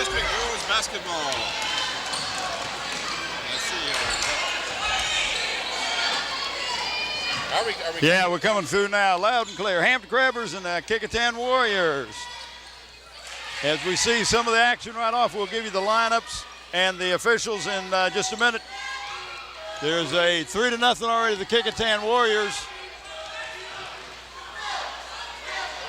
District girls basketball. Let's see here. Yeah, we're coming through now, loud and clear. Hampton Crabbers and the Kecoughtan Warriors. As we see some of the action right off, we'll give you the lineups and the officials in just a minute. There's a 3-0 already, the Kecoughtan Warriors.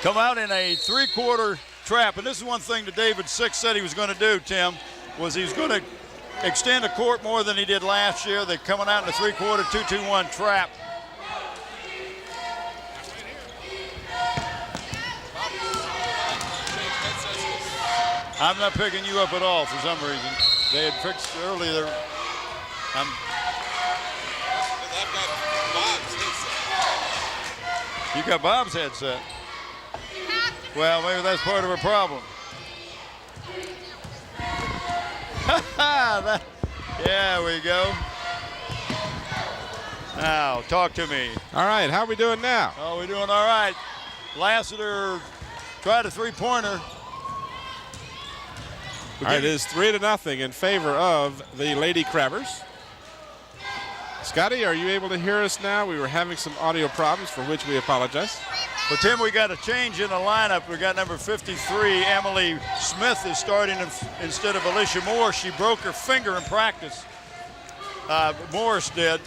Come out in a 3-quarter trap, and this is one thing that David Six said he was going to do, Tim, was he was going to extend the court more than he did last year. They're coming out in a 3-quarter 2-2-1 trap. I'm not picking you up at all for some reason. They had fixed earlier. You got Bob's headset. Well, maybe that's part of a problem. Yeah, we go. Now, talk to me. All right, how are we doing now? Oh, we're doing all right. Lassiter tried a three-pointer. All right, it is 3-0 in favor of the Lady Crabbers. Scotty, are you able to hear us now? We were having some audio problems for which we apologize. Well, Tim, we got a change in the lineup. We got number 53, Emily Smith, is starting instead of Alicia Moore. She broke her finger in practice. Morris did.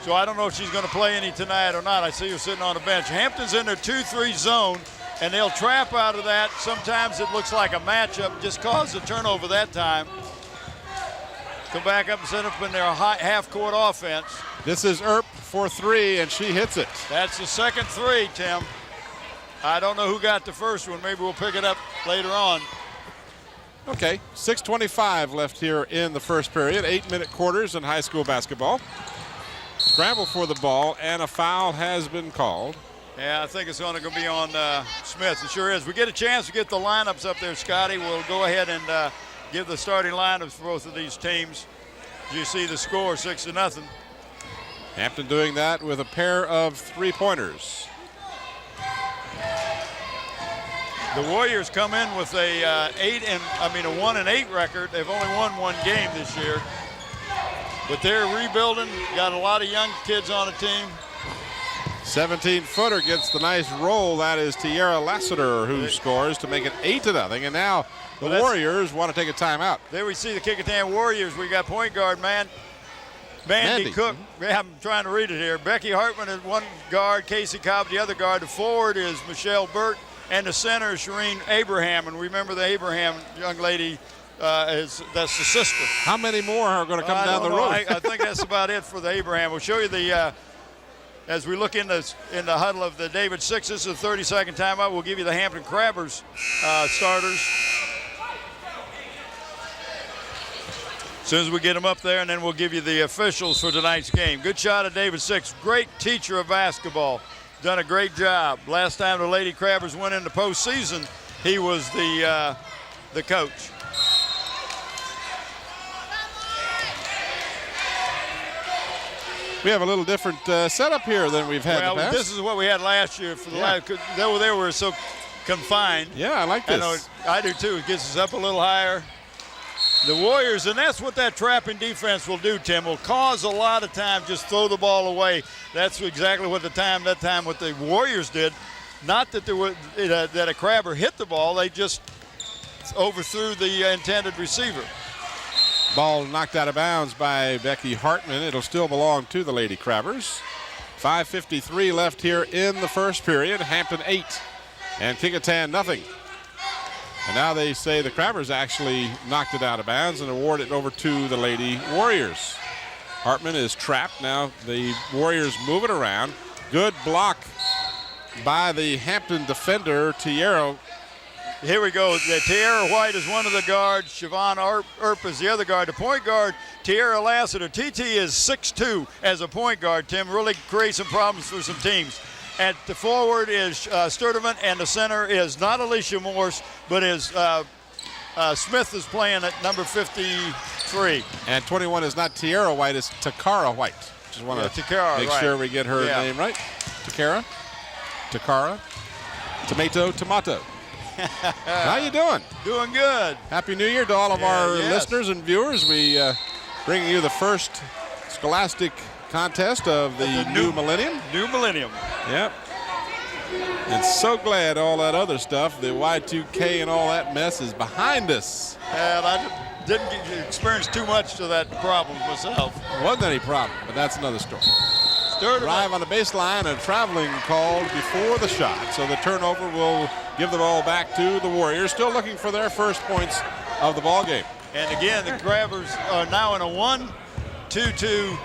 So I don't know if she's going to play any tonight or not. I see her sitting on the bench. Hampton's in their 2-3 zone, and they'll trap out of that. Sometimes it looks like a matchup, just caused a turnover that time. Come back up and set up in their half-court offense. This is Earp for 3, and she hits it. That's the second 3, Tim. I don't know who got the first one. Maybe we'll pick it up later on. Okay, 6:25 left here in the first period. 8-minute quarters in high school basketball. Scramble for the ball, and a foul has been called. Yeah, I think it's going to be on Smith. It sure is. We get a chance to get the lineups up there, Scotty. We'll go ahead and give the starting lineups for both of these teams. You see the score, 6-0. Hampton doing that with a pair of three-pointers. The Warriors come in with a 1-8 record. They've only won one game this year, but they're rebuilding. Got a lot of young kids on the team. 17-footer gets the nice roll. That is Tierra Lassiter who scores to make it 8-0. And now the Warriors want to take a timeout. There we see the Kecoughtan Warriors. We got point guard Mandy Cook. I'm trying to read it here. Becky Hartman is one guard, Casey Cobb the other guard. The forward is Michelle Burt, and the center is Shireen Abraham. And remember the Abraham young lady, that's the sister. How many more are going to come down the road? I think that's about it for the Abraham. We'll show you the as we look in the huddle of the David Six. This is a 30-second timeout. We'll give you the Hampton Crabbers starters as soon as we get them up there, and then we'll give you the officials for tonight's game. Good shot of David Six, great teacher of basketball. Done a great job. Last time the Lady Crabbers went into postseason, he was the coach. We have a little different setup here than we've had in the past. This is what we had last year for the last. They were so confined. Yeah, I like this. I do too. It gets us up a little higher. The Warriors, and that's what that trapping defense will do, Tim, will cause a lot of time just throw the ball away. That's exactly what what the Warriors did. Not that there was that a Crabber hit the ball, they just overthrew the intended receiver. Ball knocked out of bounds by Becky Hartman. It'll still belong to the Lady Crabbers. 5:53 left here in the first period. Hampton 8 and Kecoughtan nothing. And now they say the Crabbers actually knocked it out of bounds and award it over to the Lady Warriors. Hartman is trapped. Now the Warriors move it around. Good block by the Hampton defender, Tierra. Here we go. Tierra White is one of the guards. Siobhan Earp is the other guard. The point guard, Tierra Lassiter. TT is 6'2" as a point guard, Tim. Really creates some problems for some teams. At the forward is Sturdivant, and the center is not Alicia Morse, but is Smith is playing at number 53. And 21 is not Tierra White, it's Takara White. Just want to make sure we get her name right. Takara. Tomato. How you doing? Doing good. Happy New Year to all of our yes. listeners and viewers. We bringing you the first Scholastic contest of the new millennium. New millennium. Yep. And so glad all that other stuff, the Y2K and all that mess is behind us. And I didn't experience too much to that problem myself. Wasn't any problem, but that's another story. Sturdivant. Drive on the baseline and traveling called before the shot. So the turnover will give the ball back to the Warriors. Still looking for their first points of the ball game. And again, the Grabbers are now in a 1-2-2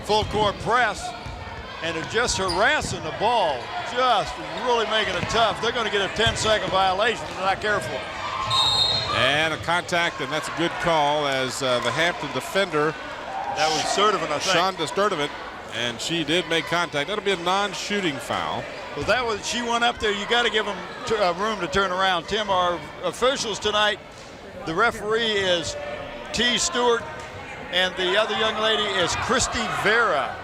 full court press. And they're just harassing the ball. Just really making it tough. They're going to get a 10-second violation if they're not careful. And a contact, and that's a good call as the Hampton defender. That was Sturdivant, I think. Shonda Sturdivant, and she did make contact. That'll be a non-shooting foul. Well, that was, she went up there. You got to give them room to turn around. Tim, our officials tonight, the referee is T. Stewart, and the other young lady is Christy Vera.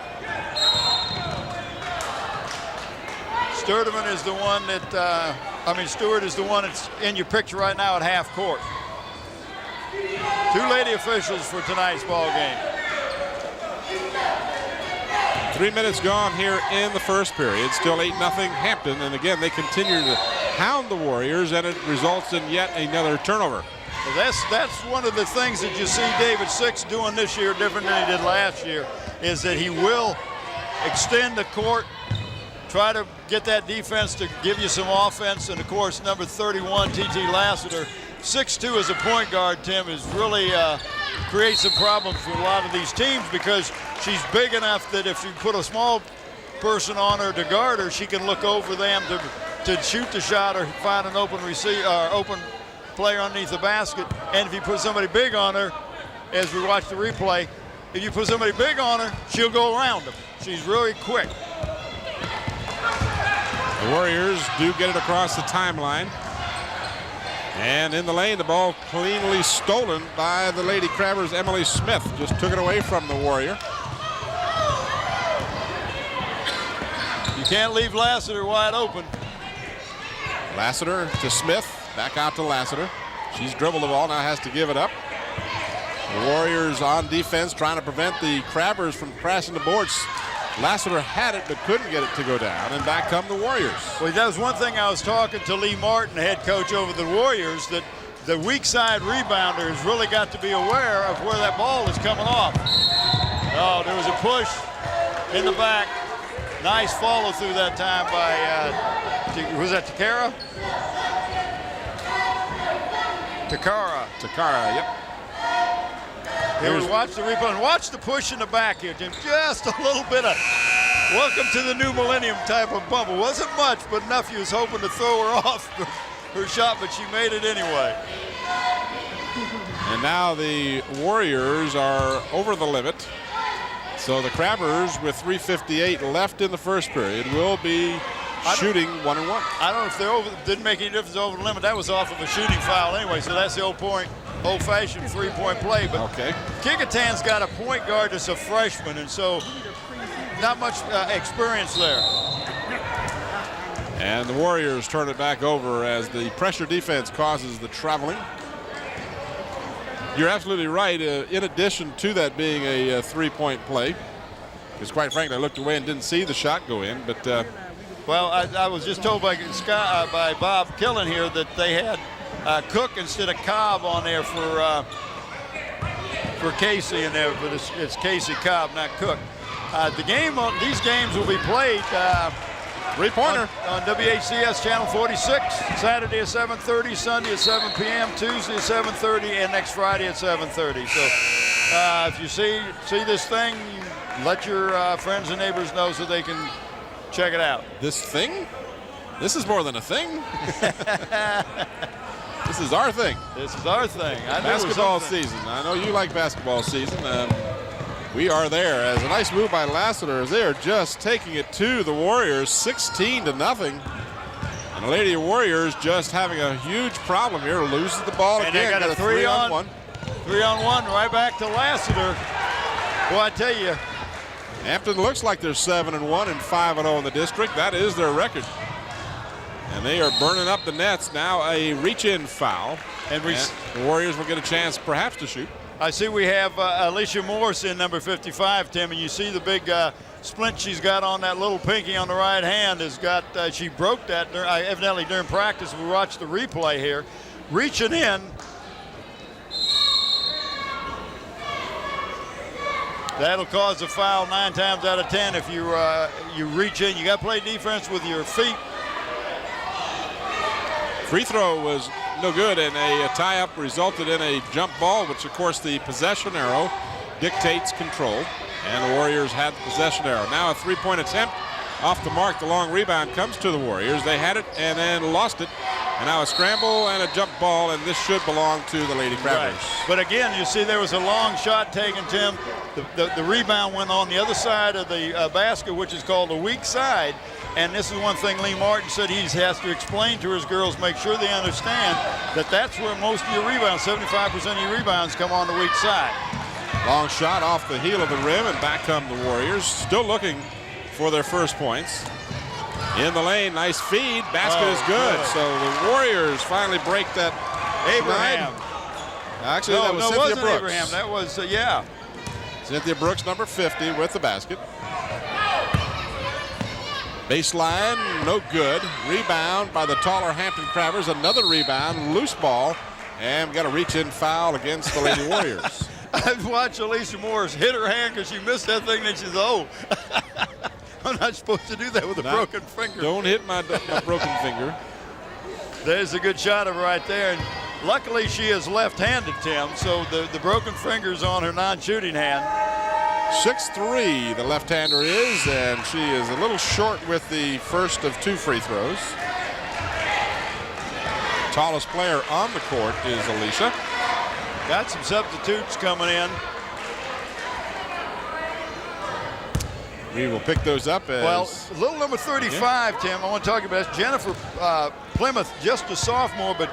Sturdivant is the one that, Stewart is the one that's in your picture right now at half court. Two lady officials for tonight's ball game. 3 minutes gone here in the first period. Still 8-0 Hampton, and again, they continue to hound the Warriors, and it results in yet another turnover. Well, that's one of the things that you see David Six doing this year different than he did last year, is that he will extend the court, try to get that defense to give you some offense, and of course, number 31, T.T. Lassiter, 6'2" as a point guard, Tim, is really creates some problems for a lot of these teams because she's big enough that if you put a small person on her to guard her, she can look over them to shoot the shot or find an open open player underneath the basket. And if you put somebody big on her, as we watch the replay, if you put somebody big on her, she'll go around them. She's really quick. The Warriors do get it across the timeline. And in the lane, the ball cleanly stolen by the Lady Crabbers. Emily Smith just took it away from the Warrior. You can't leave Lassiter wide open. Lassiter to Smith, back out to Lassiter. She's dribbled the ball, now has to give it up. The Warriors on defense trying to prevent the Crabbers from crashing the boards. Lassiter had it but couldn't get it to go down, and back come the Warriors. Well, that was one thing I was talking to Lee Martin, head coach over the Warriors, that the weak side rebounder has really got to be aware of where that ball is coming off. Oh, there was a push in the back. Nice follow through that time by, was that Takara? Takara, yep. Here we watch the replay and watch the push in the back here, Tim. Just a little bit of welcome to the new millennium type of bump. It wasn't much, but enough he was hoping to throw her off her shot, but she made it anyway. And now the Warriors are over the limit. So the Crabbers, with 3:58 left in the first period, will be shooting 1-1. I don't know if they're over, didn't make any difference over the limit. That was off of a shooting foul anyway, so that's the old-fashioned three-point play. But okay. Kecoughtan's got a point guard that's a freshman, and so not much experience there. And the Warriors turn it back over as the pressure defense causes the traveling. You're absolutely right. In addition to that being a three-point play, because quite frankly, I looked away and didn't see the shot go in. But well, I was just told by Bob Killen here that they had Cook instead of Cobb on there for Casey in there, but it's Casey Cobb, not Cook. These games will be played. Three-pointer on WHCS Channel 46, Saturday at 7:30, Sunday at 7 p.m., Tuesday at 7:30, and next Friday at 7:30. So if you see this thing, let your friends and neighbors know so they can check it out. This thing? This is more than a thing. This is our thing. This is our thing. Basketball season. I know you like basketball season. We are there. As a nice move by Lassiter, as they are just taking it to the Warriors, 16-0. And the Lady Warriors just having a huge problem here, loses the ball and again. They got a 3-on-1. 3-on-1 right back to Lassiter. Boy, I tell you. Hampton looks like they're 7-1 and 5-0 in the district. That is their record. And they are burning up the nets. Now a reach-in foul. And the Warriors will get a chance perhaps to shoot. I see we have Alicia Morris in number 55, Tim, and you see the big splint she's got on that little pinky on the right hand. She broke that evidently during practice. We watched the replay here. Reaching in. That'll cause a foul 9 times out of 10 if you reach in. You got to play defense with your feet. Free throw was no good, and a tie-up resulted in a jump ball, which of course the possession arrow dictates control. And the Warriors had the possession arrow. Now a three-point attempt off the mark. The long rebound comes to the Warriors. They had it and then lost it. And now a scramble and a jump ball, and this should belong to the Lady Crabbers. Right. But again, you see there was a long shot taken, Tim. The rebound went on the other side of the basket, which is called the weak side. And this is one thing Lee Martin said he has to explain to his girls, make sure they understand that that's where most of your rebounds, 75% of your rebounds come on the weak side. Long shot off the heel of the rim, and back come the Warriors, still looking for their first points. In the lane, nice feed, basket is good. So the Warriors finally break that. Abraham. Actually, no, that was no, Cynthia wasn't Brooks. Abraham. That was, yeah. Cynthia Brooks, number 50, with the basket. Baseline, no good. Rebound by the taller Hampton Crabbers. Another rebound, loose ball, and we got a reach-in foul against the Lady Warriors. I've watched Alicia Morris hit her hand because she missed that thing, and she's I'm not supposed to do that with a broken finger. Don't hit my broken finger. There's a good shot of her right there. And luckily, she is left-handed, Tim, so the broken finger's on her non-shooting hand. 6'3", the left-hander is, and she is a little short with the first of 2 free throws. Tallest player on the court is Alicia. Got some substitutes coming in. We will pick those up as... Well, little number 35, Tim, I want to talk about this. Jennifer Plymouth, just a sophomore, but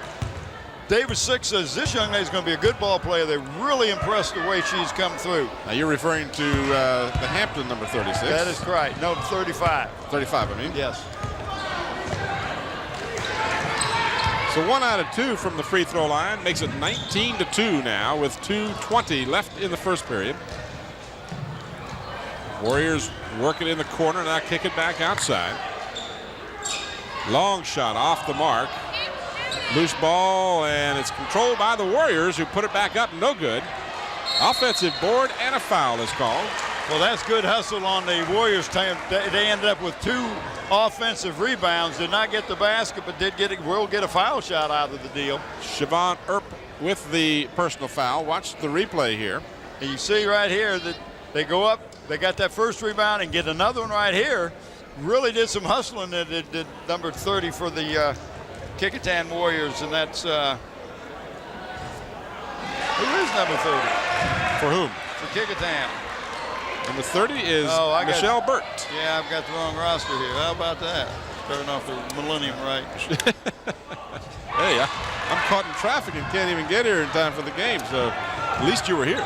David Six says this young lady's going to be a good ball player. They're really impressed the way she's come through. Now you're referring to the Hampton number 36. That is correct. No, 35. 35, I mean. Yes. So 1 out of 2 from the free throw line makes it 19-2 now with 2:20 left in the first period. Warriors work it in the corner, now kick it back outside. Long shot off the mark. Loose ball, and it's controlled by the Warriors, who put it back up, no good. Offensive board and a foul is called. Well, that's good hustle on the Warriors team. They ended up with 2 offensive rebounds, did not get the basket, but will get a foul shot out of the deal. Siobhan Earp with the personal foul. Watch the replay here. And you see right here that they go up, they got that first rebound and get another one right here. Really did some hustling that did number 30 for the Kecoughtan Warriors, and that's who is number 30? For whom? For Kecoughtan. Number 30 is Michelle Burt. Yeah, I've got the wrong roster here. How about that? Starting off the millennium right. Hey, I'm caught in traffic and can't even get here in time for the game, so at least you were here.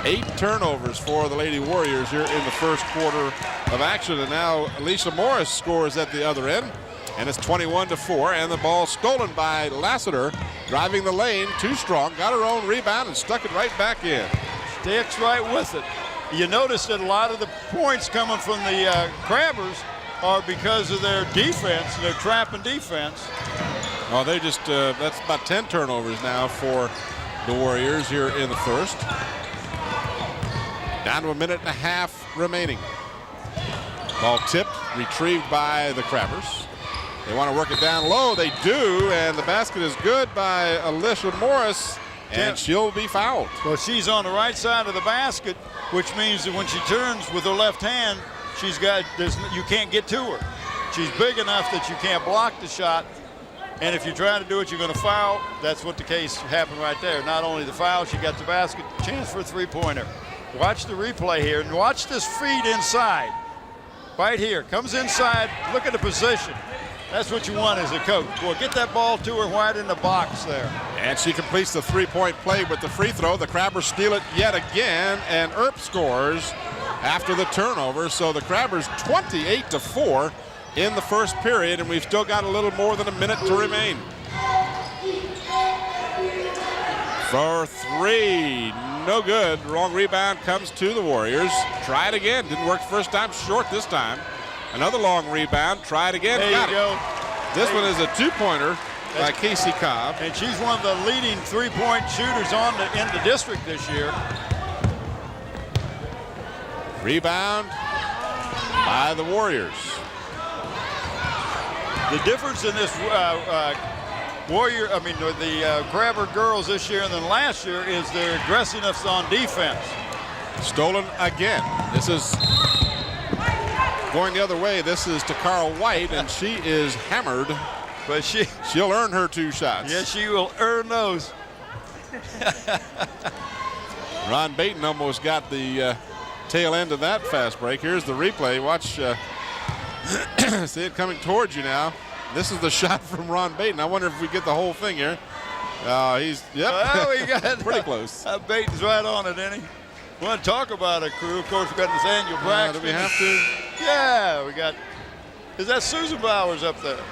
8 turnovers for the Lady Warriors here in the first quarter of action, and now Alicia Morris scores at the other end, and it's 21-4, and the ball stolen by Lassiter, driving the lane, too strong, got her own rebound and stuck it right back in. Sticks right with it. You notice that a lot of the points coming from the Crabbers are because of their defense, their trap and defense. Well, they just, that's about 10 turnovers now for the Warriors here in the first. Down to a minute and a half remaining. Ball tipped, retrieved by the Crabbers. They want to work it down low. They do, and the basket is good by Alicia Morris, and she'll be fouled. Well, she's on the right side of the basket, which means that when she turns with her left hand, you can't get to her. She's big enough that you can't block the shot, and if you try to do it, you're going to foul. That's what the case happened right there. Not only the foul, she got the basket, chance for a three-pointer. Watch the replay here, and watch this feed inside. Right here, comes inside, look at the position. That's what you want as a coach. Well, get that ball to her right in the box there. And she completes the three-point play with the free throw. The Crabbers steal it yet again, and Earp scores after the turnover. So the Crabbers 28-4 in the first period, and we've still got a little more than a minute to remain. For three, no good. Wrong rebound comes to the Warriors. Try it again. Didn't work first time, short this time. Another long rebound. Try it again. There Got you it. go. This one is a two-pointer by Casey Cobb. And she's one of the leading three-point shooters in the district this year. Rebound by the Warriors. The difference in this the Crabber girls this year and then last year is their aggressiveness on defense. Stolen again. This is going the other way. This is to Carl White, and she is hammered. But she'll earn her 2 shots. Yes, she will earn those. Ron Baton almost got the tail end of that fast break. Here's the replay. Watch. See it coming towards you now. This is the shot from Ron Baton. I wonder if we get the whole thing here. He's, yep, well, we got pretty close. Baton's right on it, isn't he? We want to talk about a crew. Of course, we got this annual practice. Do we have to? Yeah, we got. Is that Susan Bowers up there?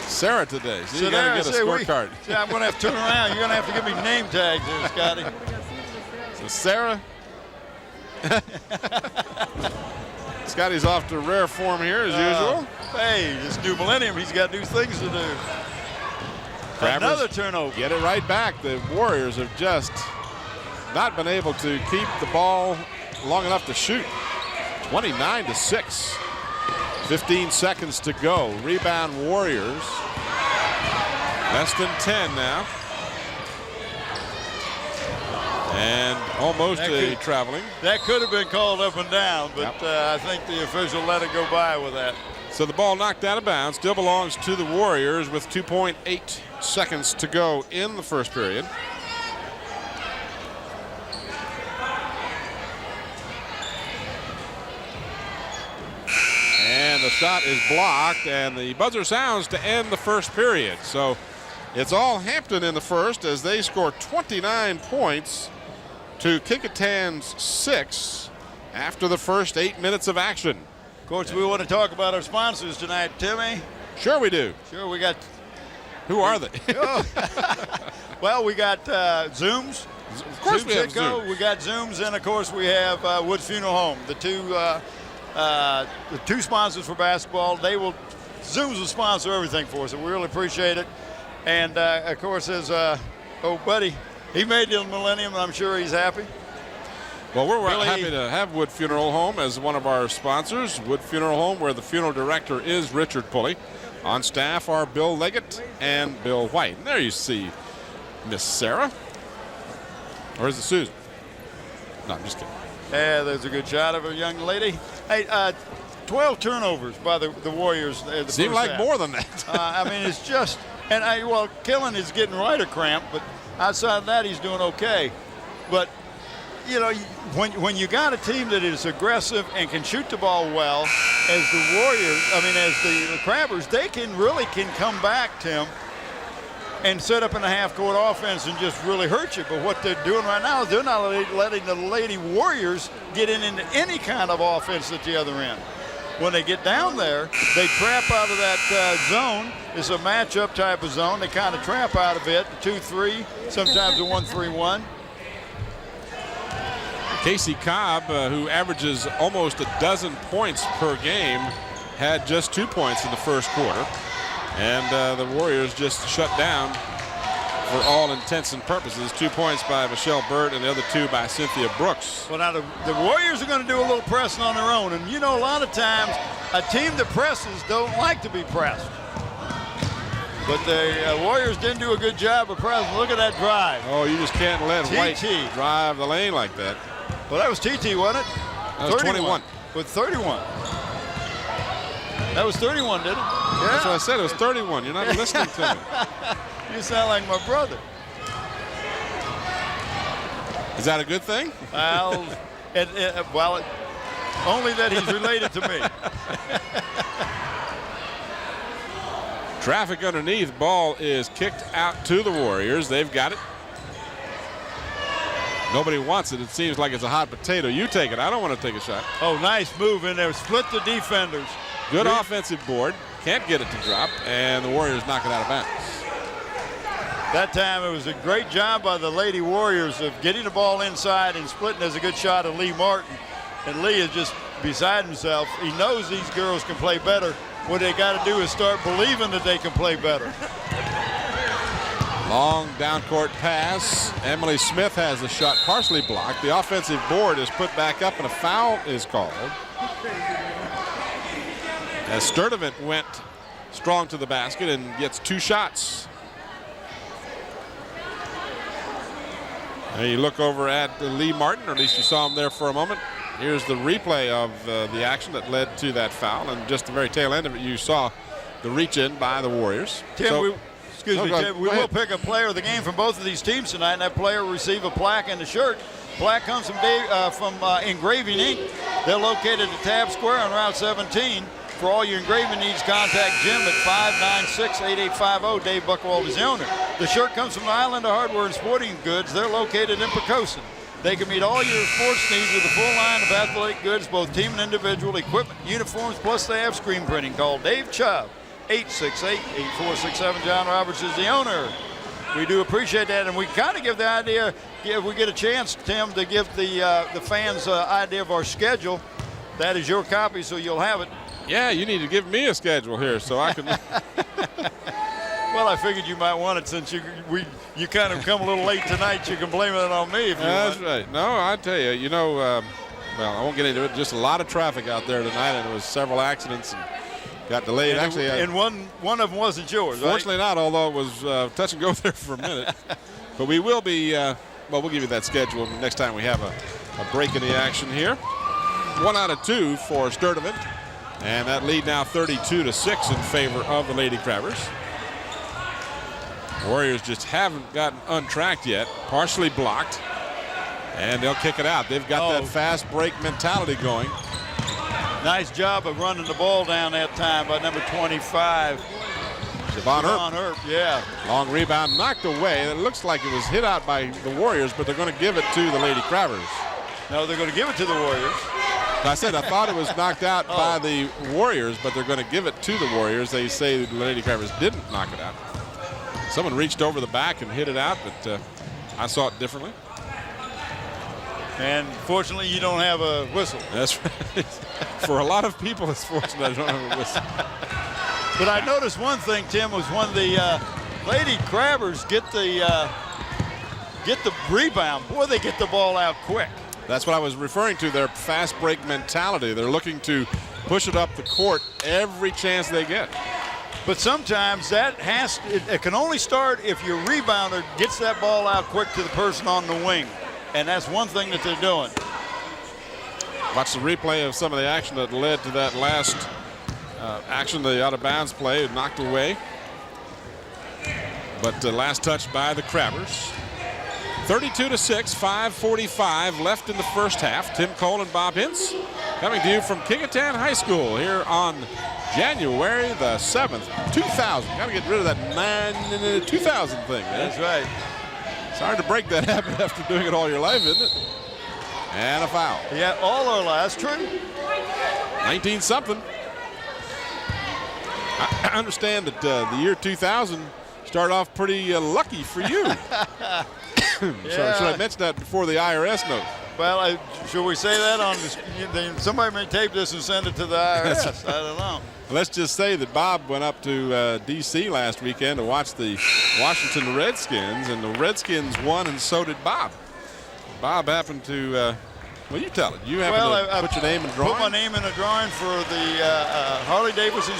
Sarah today. So you got to get a scorecard. I'm going to have to turn around. You're going to have to give me name tags here, Scotty. So Sarah. Scotty's off to rare form here as usual. Hey, this new millennium, he's got new things to do. Crabbers another turnover. Get it right back. The Warriors have just not been able to keep the ball long enough to shoot. 29-6. 15 seconds to go. Rebound Warriors. Less than 10 now. And almost a traveling. That could have been called up and down, but I think the official let it go by with that. So the ball knocked out of bounds. Still belongs to the Warriors with 2.8 seconds to go in the first period. And the shot is blocked, and the buzzer sounds to end the first period. So it's all Hampton in the first as they score 29 points to Kecoughtan's 6 after the first 8 minutes of action. Coach, we want to talk about our sponsors tonight, Timmy. Sure we do. Sure, we got. Who are they? Well, we got Zooms. Of course we have Zooms. We got Zooms, and of course we have Wood Funeral Home. The two sponsors for basketball. Zooms will sponsor everything for us, and we really appreciate it. And of course, his old buddy, he made the millennium, and I'm sure he's happy. Well, we're happy to have Wood Funeral Home as one of our sponsors. Wood Funeral Home, where the funeral director is Richard Pulley. On staff are Bill Leggett and Bill White. And there you see Miss Sarah. Or is it Susan? No, I'm just kidding. Yeah, there's a good shot of a young lady. Hey, 12 turnovers by the Warriors. Seemed like more than that. I mean, it's just, and Killen is getting right a cramp, but outside of that, he's doing okay. But, you know, when you got a team that is aggressive and can shoot the ball well, as the Warriors, as the Crabbers, they can come back, Tim, and set up in a half-court offense and just really hurt you. But what they're doing right now is they're not letting the Lady Warriors get into any kind of offense at the other end. When they get down there, they trap out of that zone. It's a matchup type of zone. They kind of trap out of it, 2-3, sometimes a 1-3-1. Casey Cobb, who averages almost a dozen points per game, had just 2 points in the first quarter. And the Warriors just shut down for all intents and purposes. 2 points by Michelle Burt and the other 2 by Cynthia Brooks. Well, now the Warriors are going to do a little pressing on their own. And, you know, a lot of times a team that presses don't like to be pressed. But the Warriors didn't do a good job of pressing. Look at that drive. Oh, you just can't let White drive the lane like that. Well, that was TT, wasn't it? That was 21. With 31. That was 31, didn't it? Yeah. That's what I said. It was 31. You're not listening to me. You sound like my brother. Is that a good thing? Well, only that he's related to me. Traffic underneath. Ball is kicked out to the Warriors. They've got it. Nobody wants it. It seems like it's a hot potato. You take it. I don't want to take a shot. Oh, nice move in there. Split the defenders. Good offensive board. Can't get it to drop, and the Warriors knock it out of bounds. That time it was a great job by the Lady Warriors of getting the ball inside and splitting as a good shot of Lee Martin. And Lee is just beside himself. He knows these girls can play better. What they got to do is start believing that they can play better. Long down-court pass. Emily Smith has the shot partially blocked. The offensive board is put back up, and a foul is called. As Sturdivant went strong to the basket and gets 2 shots. Now you look over at Lee Martin, or at least you saw him there for a moment. Here's the replay of the action that led to that foul, and just the very tail end of it, you saw the reach in by the Warriors. Tim, Tim, we will pick a player of the game from both of these teams tonight, and that player will receive a plaque and a shirt. Plaque comes from Engraving Inc. They're located at Tab Square on Route 17. For all your engraving needs, contact Jim at 596-8850. Dave Buchwald is the owner. The shirt comes from the Island of Hardware and Sporting Goods. They're located in Pecoughtan. They can meet all your sports needs with a full line of athletic goods, both team and individual, equipment, uniforms, plus they have screen printing. Call Dave Chubb, 868-8467. John Roberts is the owner. We do appreciate that, and we kind of give the idea, if we get a chance, Tim, to give the fans an idea of our schedule. That is your copy, so you'll have it. Yeah, you need to give me a schedule here so I can. Well, I figured you might want it since you kind of come a little late tonight. You can blame it on me if you That's want. right. No, I tell you, well, I won't get into it. Just a lot of traffic out there tonight, and there was several accidents and got delayed. And Actually, and one of them wasn't yours, fortunately not, although it was touch and go there for a minute. But we will be, we'll give you that schedule next time we have a break in the action here. 1 out of 2 for Sturdivant. And that lead now 32-6 in favor of the Lady Crabbers. Warriors just haven't gotten untracked yet. Partially blocked. And they'll kick it out. They've got that fast break mentality going. Nice job of running the ball down that time by number 25. Siobhan Earp, yeah. Long rebound knocked away. It looks like it was hit out by the Warriors, but they're going to give it to the Lady Crabbers. No, they're going to give it to the Warriors. I said I thought it was knocked out by the Warriors, but they're going to give it to the Warriors. They say the Lady Crabbers didn't knock it out. Someone reached over the back and hit it out, but I saw it differently. And fortunately, you don't have a whistle. That's right. For a lot of people, it's fortunate I don't have a whistle. But I noticed one thing, Tim, was when the Lady Crabbers get the rebound, boy, they get the ball out quick. That's what I was referring to, their fast break mentality. They're looking to push it up the court every chance they get. But sometimes it can only start if your rebounder gets that ball out quick to the person on the wing. And that's one thing that they're doing. Watch the replay of some of the action that led to that last action, the out-of-bounds play, knocked away. But the last touch by the Crabbers. 32-6, 5:45 left in the first half. Tim Cole and Bob Hintz coming to you from Kecoughtan High School here on January the 7th, 2000. Got to get rid of that 2000 thing, man. That's right. It's hard to break that habit after doing it all your life, isn't it? And a foul. Yeah, all our lives, true. 19-something. I understand that the year 2000 started off pretty lucky for you. Yeah. Should I mention that before the IRS note? Well, should we say that on this? Somebody may tape this and send it to the IRS. I don't know. Let's just say that Bob went up to D.C. last weekend to watch the Washington Redskins, and the Redskins won, and so did Bob. Bob happened to, well, you tell it. You happened to put your name in a drawing? Put my name in a drawing for the Harley-Davidson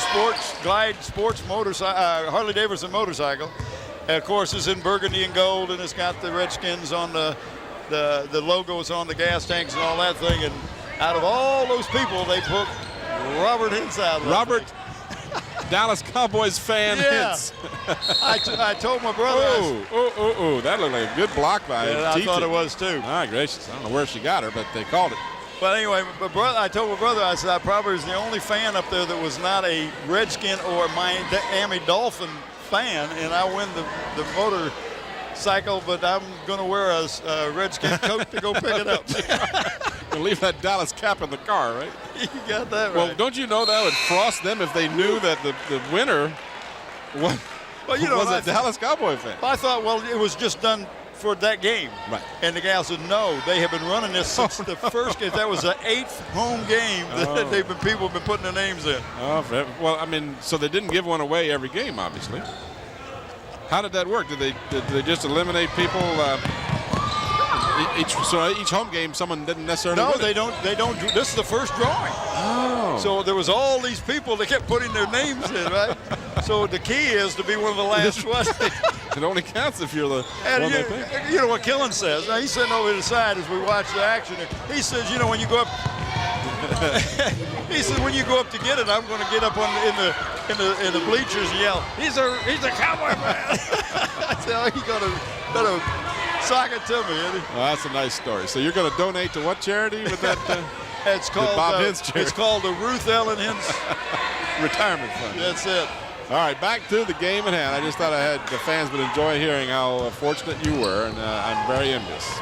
Harley-Davidson motorcycle. And of course, it's in burgundy and gold, and it's got the Redskins on the logos on the gas tanks and all that thing. And out of all those people, they put Robert Hintz out. Robert, Dallas Cowboys fan Hintz. I told my brother. That looked like a good block by I thought it was too. My gracious, I don't know where she got her, but they called it. But anyway, I told my brother, I said, I probably was the only fan up there that was not a Redskin or Miami Dolphin fan, and I win the cycle, but I'm going to wear a Redskin coat to go pick it up. And leave that Dallas cap in the car, right? You got that right. Well, don't you know that would frost them if they knew that the winner was, was a Dallas Cowboy fan? I thought, well, it was just done for that game. Right. And the gal said, no, they have been running this since the first game. That was the 8th home game that people have been putting their names in. Oh, well, I mean, so they didn't give one away every game, obviously. How did that work? Did they just eliminate people? Each home game, someone didn't necessarily. No, win they it. don't. This is the first drawing. Oh. So there was all these people that kept putting their names in, right? So the key is to be one of the last ones. It only counts if you're the And one they pick. you know what Killen says? Now he's sitting over to the side as we watch the action. He says, you know, when you go up, he says when you go up to get it, I'm going to get up in the bleachers and yell, he's a Cowboy fan. I said, oh, he's gonna sock it to me. Isn't he? Well, that's a nice story. So you're going to donate to what charity with that? It's called Bob Hintz charity. It's called the Ruth Ellen Hintz Retirement Fund. That's it. All right, back to the game at hand. I just thought the fans would enjoy hearing how fortunate you were, and I'm very envious.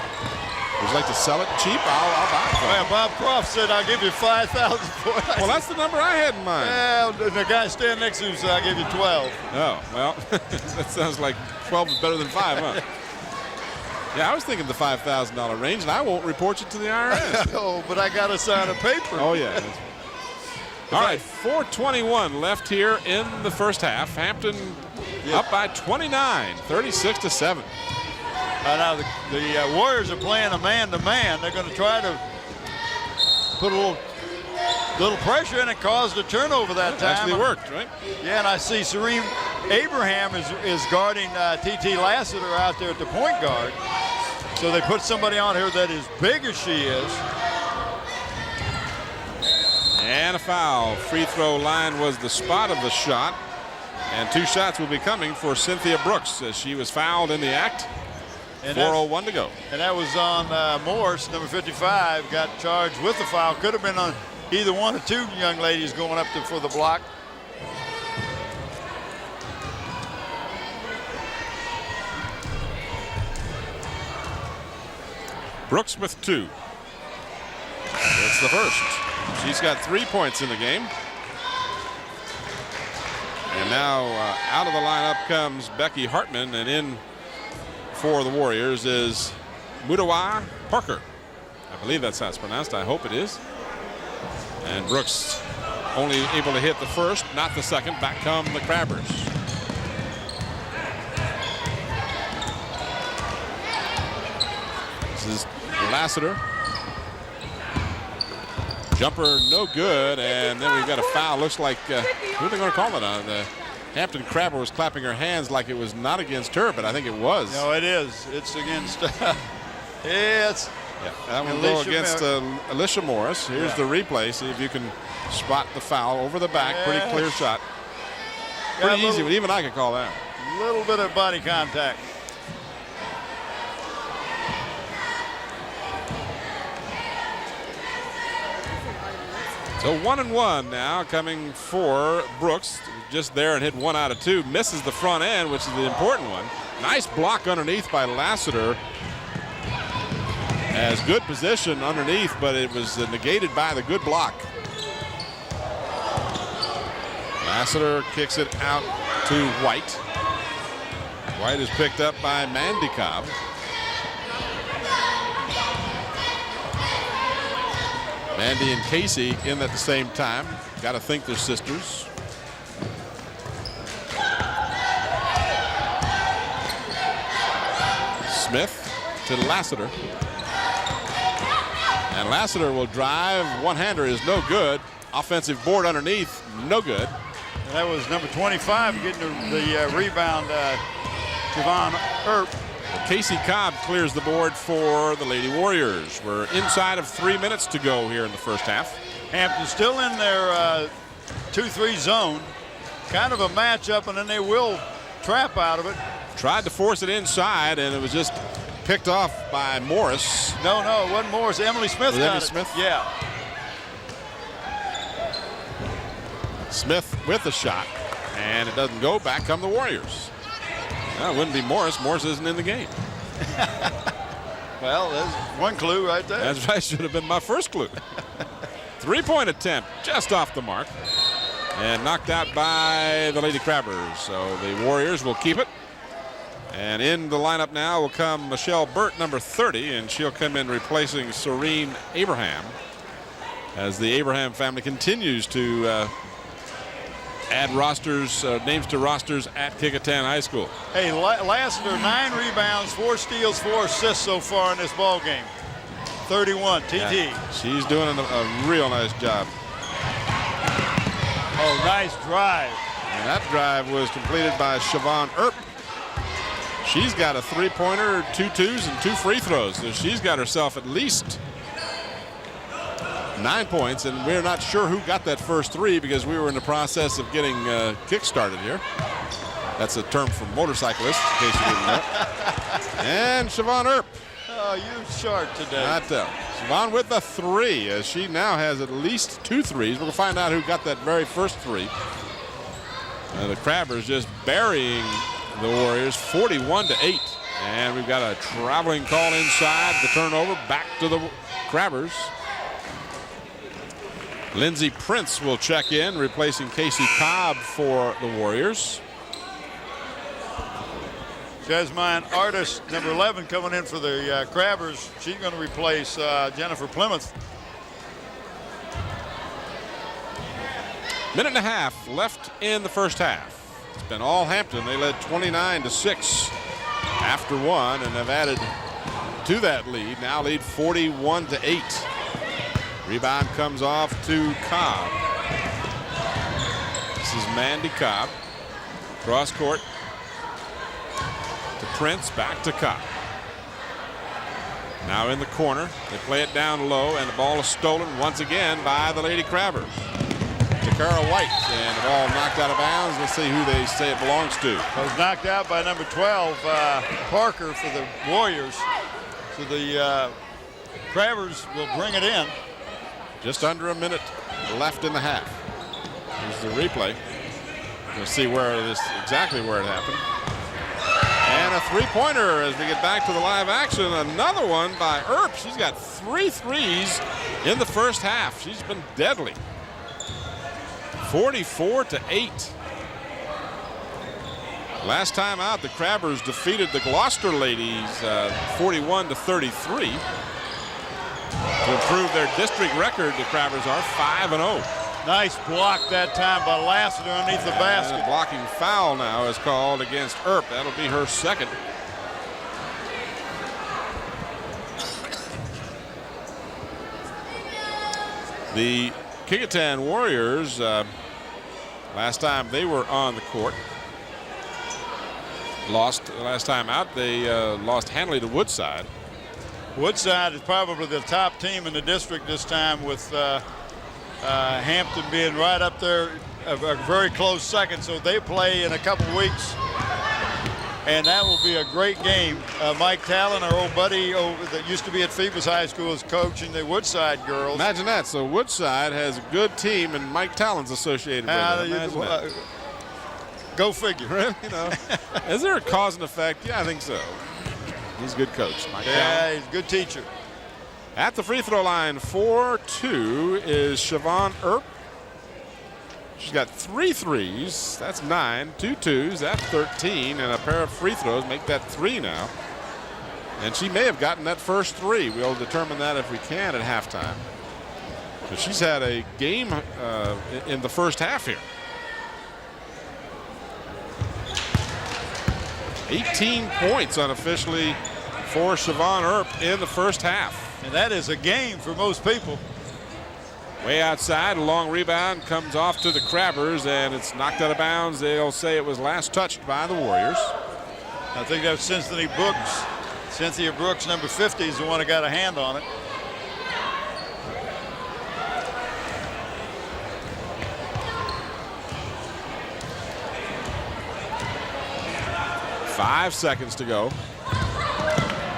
Would you like to sell it cheap? I'll buy it. Well, Bob Croft said I'll give you 5,000 for it. Well, that's the number I had in mind. Well, the guy standing next to him said I'll give you 12. Oh, well, that sounds like 12 is better than 5, huh? Yeah, I was thinking the $5,000 range, and I won't report you to the IRS. Oh, but I got to sign a paper. Oh, yeah. All right, 4:21 left here in the first half. Hampton up by 29, 36-7. Now the Warriors are playing a man-to-man. They're going to try to put a little pressure in and cause the turnover that time. Actually worked, right? Yeah, and I see Serene Abraham is guarding T.T. Lassiter out there at the point guard. So they put somebody on here that is big as she is. And a foul. Free throw line was the spot of the shot. And 2 shots will be coming for Cynthia Brooks as she was fouled in the act. 4:01 to go. And that was on Morse, number 55, got charged with the foul. Could have been on either one or 2 young ladies going up for the block. Brooks with 2. It's the first. She's got 3 points in the game. And now out of the lineup comes Becky Hartman, and in for the Warriors is Mudawa Parker. I believe that's how it's pronounced. I hope it is. And Brooks only able to hit the first, not the second. Back come the Crabbers. This is Lassiter. Jumper no good, and then we've got a foul. Looks like, who are they going to call it on? The Hampton Crabber was clapping her hands like it was not against her, but I think it was. No, it is. It's against, it's. Yeah, that one go against Alicia Morris. Here's the replay. See if you can spot the foul over the back. Pretty clear shot. Pretty easy, but even I could call that. A little bit of body contact. So 1-1 now coming for Brooks. Just there and hit 1 out of 2. Misses the front end, which is the important one. Nice block underneath by Lassiter. Has good position underneath, but it was negated by the good block. Lassiter kicks it out to White. White is picked up by Mandy Cobb. Mandy and Casey in at the same time. Got to think they're sisters. Smith to Lassiter. And Lassiter will drive. One-hander is no good. Offensive board underneath, no good. And that was number 25 getting the rebound, Javon Earp. Casey Cobb clears the board for the Lady Warriors. We're inside of 3 minutes to go here in the first half. Hampton still in their 2-3 zone. Kind of a matchup, and then they will trap out of it. Tried to force it inside, and it was just picked off by Morris. No, it wasn't Morris. Emily Smith got it. Smith? Yeah. Smith with the shot, and it doesn't go. Back come the Warriors. Well, it wouldn't be Morris. Morris isn't in the game. Well, there's one clue right there. That's right. Should have been my first clue. 3-point attempt just off the mark. And knocked out by the Lady Crabbers. So the Warriors will keep it. And in the lineup now will come Michelle Burt, number 30, and she'll come in replacing Serene Abraham as the Abraham family continues to add rosters, names to rosters at Kecoughtan High School. Hey, Lassiter, 9 rebounds, 4 steals, 4 assists so far in this ball game. 31, TT. Yeah, she's doing a real nice job. Oh, nice drive. And that drive was completed by Siobhan Earp. She's got a 3-pointer, 2 twos, and 2 free throws. So she's got herself at least 9 points, and we're not sure who got that first 3 because we were in the process of getting kick started here. That's a term for motorcyclists, in case you didn't know. And Siobhan Earp. Oh, you sharp today. I tell you. Siobhan with the 3, as she now has at least 2 threes. We'll find out who got that very first 3. The Crabbers just burying the Warriors 41-8. And we've got a traveling call inside. The turnover back to the Crabbers. Lindsey Prince will check in, replacing Casey Cobb for the Warriors. Jasmine Artist, number 11, coming in for the Crabbers. She's going to replace Jennifer Plymouth. Minute and a half left in the first half. It's been all Hampton. They led 29-6 after 1 and have added to that lead. Now lead 41-8. Rebound comes off to Cobb. This is Mandy Cobb. Cross court to Prince, back to Cobb. Now in the corner. They play it down low, and the ball is stolen once again by the Lady Crabbers. Takara White, and the ball knocked out of bounds. Let's see who they say it belongs to. It was knocked out by number 12, Parker, for the Warriors. So the Crabbers will bring it in. Just under a minute left in the half. Here's the replay. We'll see exactly where it happened. And a 3-pointer as we get back to the live action. Another one by Earp. She's got 3 threes in the first half. She's been deadly. 44-8. Last time out, the Crabbers defeated the Gloucester Ladies 41-33. To improve their district record, the Crabbers are 5-0. Nice block that time by Lassiter underneath the basket. And a blocking foul now is called against Earp. That'll be her second. The Kecoughtan Warriors, last time they were on the court, lost last time out. They lost handily to Woodside. Woodside is probably the top team in the district this time, with Hampton being right up there, a very close second. So they play in a couple weeks, and that will be a great game. Mike Talon, our old buddy that used to be at Phoebus High School, is coaching the Woodside girls. Imagine that. So Woodside has a good team, and Mike Talon's associated with it. Go figure. Really? You know, is there a cause and effect? Yeah, I think so. He's a good coach, Mike Talon. Yeah, he's a good teacher. At the free throw line, 4-2 is Siobhan Earp. She's got 3 threes. That's 9. 2 twos. That's 13. And a pair of free throws make that 3 now. And she may have gotten that first 3. We'll determine that if we can at halftime. So she's had a game in the first half here. 18 points unofficially for Siobhan Earp in the first half. And that is a game for most people. Way outside, a long rebound comes off to the Crabbers, and it's knocked out of bounds. They'll say it was last touched by the Warriors. I think that's Cynthia Brooks. Cynthia Brooks, number 50, is the one that got a hand on it. Five seconds to go.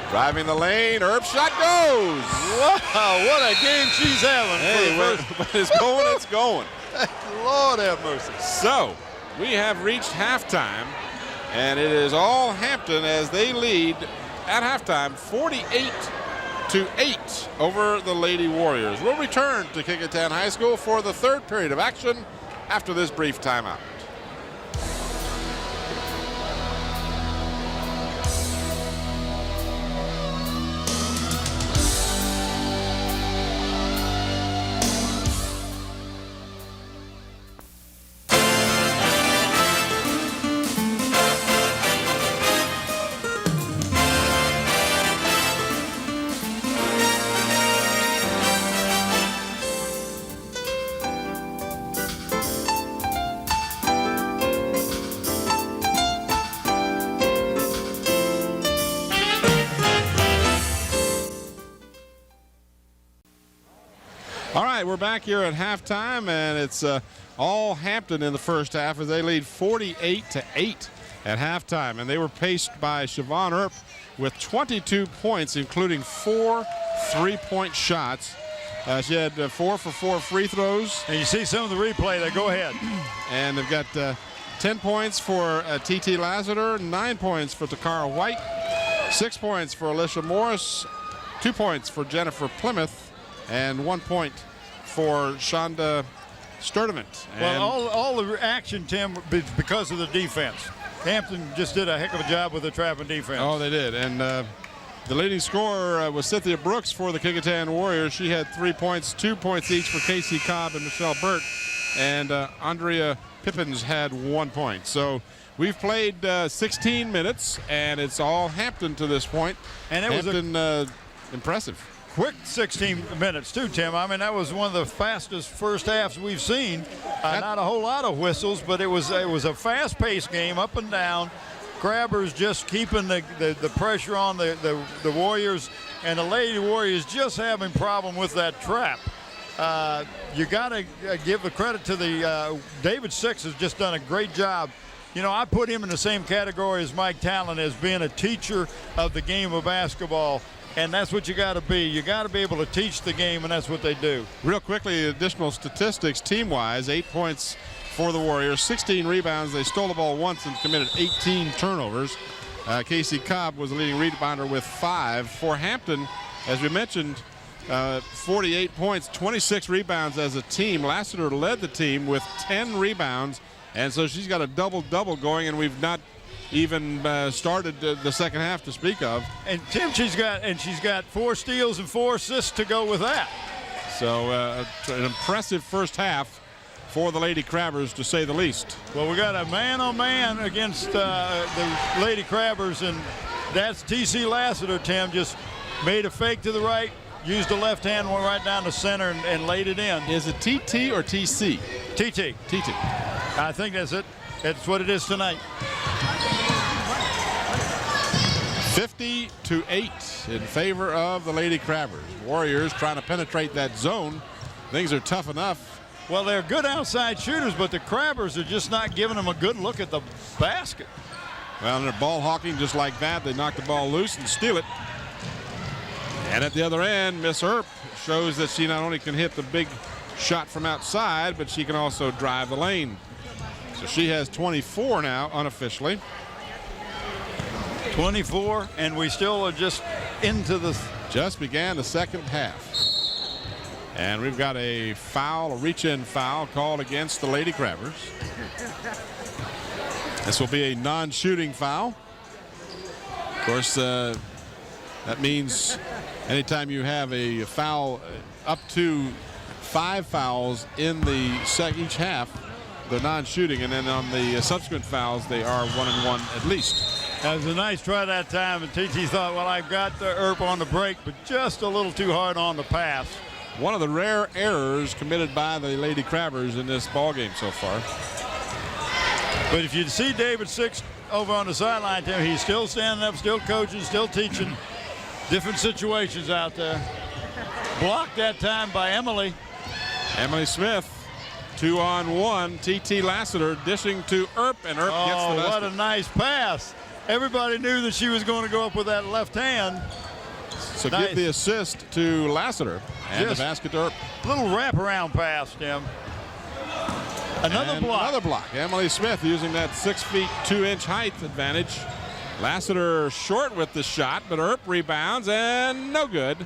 Driving the lane, Earp shot goes. Wow, what a game she's having. Hey, but it's going, it's going. Lord have mercy. So, we have reached halftime, And it is all Hampton as they lead at halftime 48-8 over the Lady Warriors. We'll return to Kecoughtan High School for the third period of action after this brief timeout. All right, we're back here at halftime, and it's all Hampton in the first half as they lead 48-8 at halftime. And they were paced by Siobhan Earp with 22 points, including 4 3-point shots. She had 4 for 4 free throws. And you see some of the replay there. Go ahead. And they've got 10 points for T.T. Lassiter, 9 points for Takara White, 6 points for Alicia Morris, 2 points for Jennifer Plymouth, and 1 point for Shonda Sturdivant. Well, all the action, Tim, because of the defense. Hampton just did a heck of a job with the trapping defense. Oh, they did. And the leading scorer was Cynthia Brooks for the Kecoughtan Warriors. She had 3 points, 2 points each for Casey Cobb and Michelle Burt. And Andrea Pippins had 1 point. So we've played 16 minutes, and it's all Hampton to this point. And it Hampton, was impressive. Quick 16 minutes too, Tim. I mean, that was one of the fastest first halves we've seen. Not a whole lot of whistles, but it was a fast-paced game, up and down. Crabbers just keeping the pressure on the Warriors, and the Lady Warriors just having problem with that trap. You got to give the credit to the David Six has just done a great job. You know, I put him in the same category as Mike Talon as being a teacher of the game of basketball. And that's what you got to be. You got to be able to teach the game, and that's what they do. Real quickly, additional statistics team-wise: 8 points for the Warriors, 16 rebounds. They stole the ball once and committed 18 turnovers. Casey Cobb was the leading rebounder with 5. For Hampton, as we mentioned, 48 points, 26 rebounds as a team. Lassiter led the team with 10 rebounds, and so she's got a double-double going, and we've not even started the second half to speak of. And Tim, she's got 4 steals and 4 assists to go with that. So an impressive first half for the Lady Crabbers, to say the least. Well, we got a man-on-man against the Lady Crabbers, and that's T.C. Lassiter. Tim just made a fake to the right, used the left hand, went right down the center, and laid it in. Is it T.T. or T.C.? T.T. T.T. I think that's it. That's what it is tonight. 50-8 in favor of the Lady Crabbers. Warriors trying to penetrate that zone. Things are tough enough. Well, they're good outside shooters, but the Crabbers are just not giving them a good look at the basket. Well, they're ball hawking just like that. They knock the ball loose and steal it. And at the other end, Miss Earp shows that she not only can hit the big shot from outside, but she can also drive the lane. So she has 24 now unofficially. 24, and we still are just into the... Just began the second half. And we've got a foul, a reach-in foul called against the Lady Crabbers. This will be a non-shooting foul. Of course, that means anytime you have a foul up to 5 fouls in the each half, they're non-shooting, and then on the subsequent fouls, they are 1-1 at least. That was a nice try that time, and TT thought, well, I've got the Earp on the break, but just a little too hard on the pass. One of the rare errors committed by the Lady Crabbers in this ball game so far. But if you see David Six over on the sideline, Tim, he's still standing up, still coaching, still teaching. Different situations out there. Blocked that time by Emily. Emily Smith, 2-on-1. T.T. Lassiter dishing to Earp, and Earp gets the basket. What a nice pass. Everybody knew that she was going to go up with that left hand. So nice. Give the assist to Lassiter, and just the basket to Earp. Little wraparound pass, Tim. Another block. Another block. Emily Smith using that 6 feet 2 inch height advantage. Lassiter short with the shot, but Earp rebounds and no good.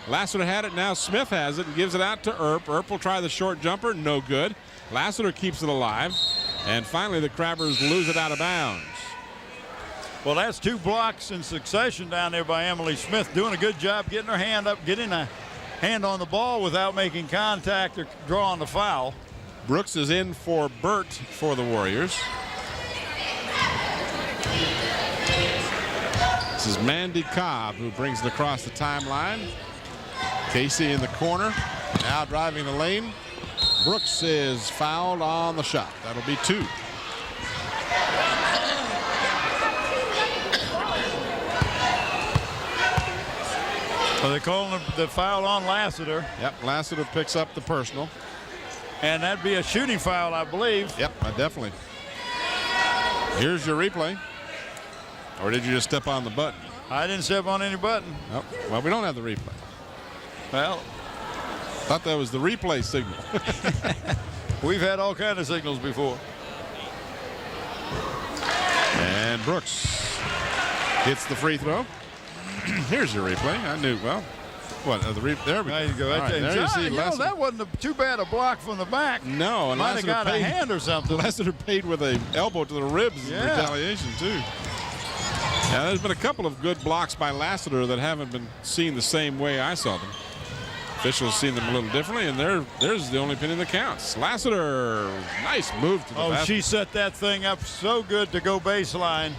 Lassiter had it, now Smith has it and gives it out to Earp. Earp will try the short jumper, no good. Lassiter keeps it alive. And finally the Crabbers lose it out of bounds. Well, that's 2 blocks in succession down there by Emily Smith, doing a good job getting her hand up, getting a hand on the ball without making contact or drawing the foul. Brooks is in for Burt for the Warriors. This is Mandy Cobb who brings it across the timeline. Casey in the corner, now driving the lane. Brooks is fouled on the shot. That'll be 2. Well, they're calling the foul on Lassiter. Yep, Lassiter picks up the personal. And that'd be a shooting foul, I believe. Yep, definitely. Here's your replay. Or did you just step on the button? I didn't step on any button. Oh, well, we don't have the replay. Well, thought that was the replay signal. we've had all kinds of signals before. And Brooks hits the free throw. Here's your replay. I knew, well, what, there we There you go. All right, there you see Lassiter. That wasn't too bad a block from the back. No, and might have got a hand or something. Lassiter paid with an elbow to the ribs in retaliation, too. Now, there's been a couple of good blocks by Lassiter that haven't been seen the same way I saw them. Officials seen them a little differently, and there's the only opinion that counts. Lassiter, nice move to the basket. She set that thing up so good to go baseline.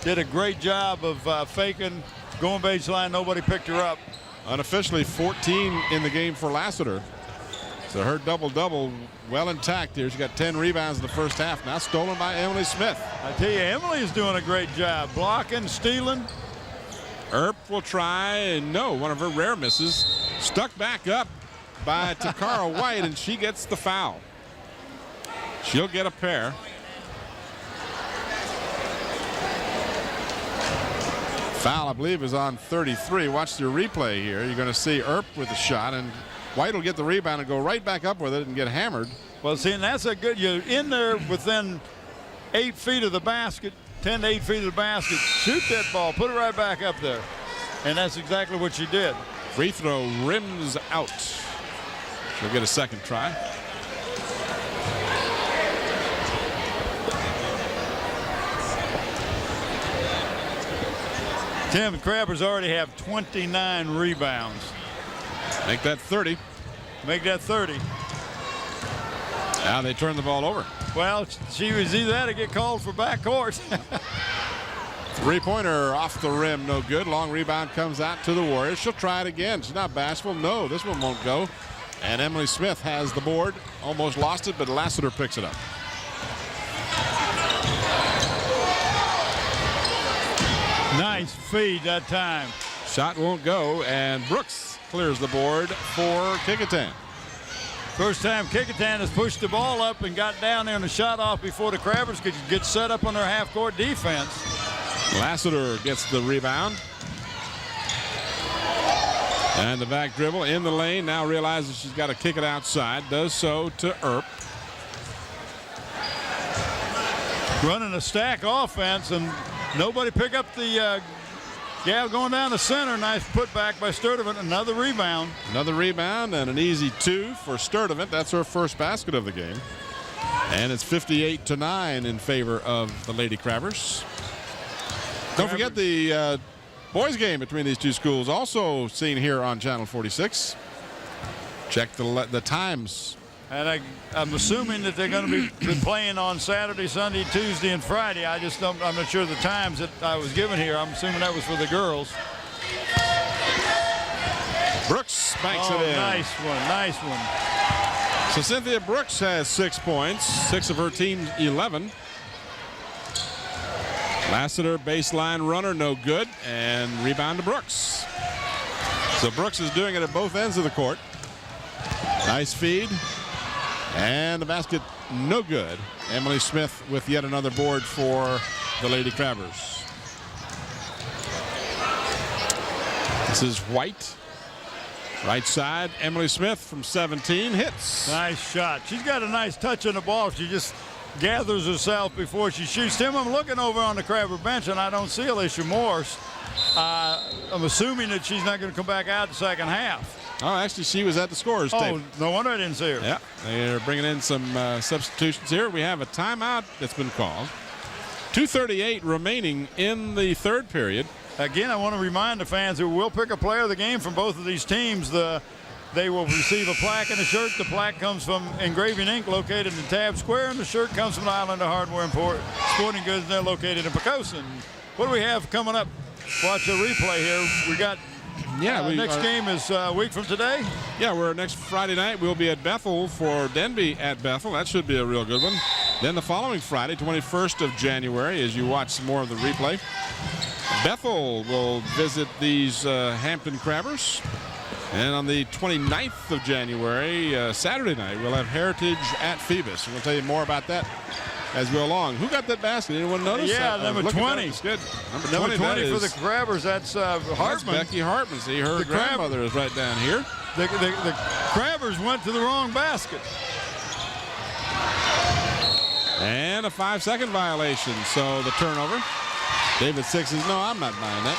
Did a great job of faking, going baseline. Nobody picked her up. Unofficially 14 in the game for Lassiter. So her double-double well intact here. She got 10 rebounds in the first half. Now stolen by Emily Smith. I tell you, Emily is doing a great job. Blocking, stealing. Earp will try, and no, one of her rare misses. Stuck back up by Takara White, and she gets the foul. She'll get a pair. Foul, I believe, is on 33. Watch your replay here. You're going to see Earp with the shot, and White will get the rebound and go right back up with it and get hammered. Well, see, and that's a good, you're in there within 8 feet of the basket, 10 to 8 feet of the basket. Shoot that ball, put it right back up there. And that's exactly what she did. Free throw rims out. She'll get a second try. Tim, the Crabbers already have 29 rebounds. Make that 30. Make that 30. Now they turn the ball over. Well, she was either that or get called for backcourt. Three-pointer off the rim, no good. Long rebound comes out to the Warriors. She'll try it again. She's not bashful. No, this one won't go. And Emily Smith has the board. Almost lost it, but Lassiter picks it up. Nice feed that time. Shot won't go, and Brooks clears the board for Kecoughtan. First time Kecoughtan has pushed the ball up and got down there and the shot off before the Crabbers could get set up on their half-court defense. Lassiter gets the rebound. And the back dribble in the lane. Now realizes she's got to kick it outside. Does so to Earp. Running a stack offense, and nobody pick up the gal going down the center. Nice putback by Sturdivant. Another rebound. Another rebound and an easy 2 for Sturdivant. That's her first basket of the game. And it's 58-9 in favor of the Lady Crabbers. Don't forget the boys game between these two schools, also seen here on Channel 46. Check the times. And I'm assuming that they're going to be playing on Saturday, Sunday, Tuesday, and Friday. I'm not sure the times that I was given here. I'm assuming that was for the girls. Brooks banks it in. Nice one, nice one. So Cynthia Brooks has 6 points, 6 of her team's 11. Lassiter, baseline runner, no good, and rebound to Brooks. So Brooks is doing it at both ends of the court. Nice feed. And the basket, no good. Emily Smith with yet another board for the Lady Crabbers. This is White. Right side, Emily Smith from 17 hits. Nice shot. She's got a nice touch on the ball. She just gathers herself before she shoots. Tim, I'm looking over on the Crabber bench, and I don't see Alicia Morse. I'm assuming that she's not going to come back out the second half. Oh, actually, she was at the scorer's table. Oh, no wonder I didn't see her. Yeah, they're bringing in some substitutions here. We have a timeout that's been called. 2:38 remaining in the third period. Again, I want to remind the fans who will pick a player of the game from both of these teams. They will receive a plaque and a shirt. The plaque comes from Engraving Inc., located in Tab Square, and the shirt comes from Islander Hardware and Sporting Goods, and they're located in Pecoughtan. What do we have coming up? Watch the replay here. We got next game is a week from today. Yeah, we're next Friday night. We'll be at Bethel for Denby at Bethel. That should be a real good one. Then the following Friday, 21st of January, as you watch some more of the replay, Bethel will visit these Hampton Crabbers. And on the 29th of January, Saturday night, we'll have Heritage at Phoebus. And we'll tell you more about that as we go along. Who got that basket? Anyone notice? Yeah, number 20. It's good. Number 20 for the Crabbers. That's Hartman. That's Becky Hartman. See, her grandmother is right down here. The Crabbers went to the wrong basket. And a 5-second violation. So the turnover. David Six says, no, I'm not buying that.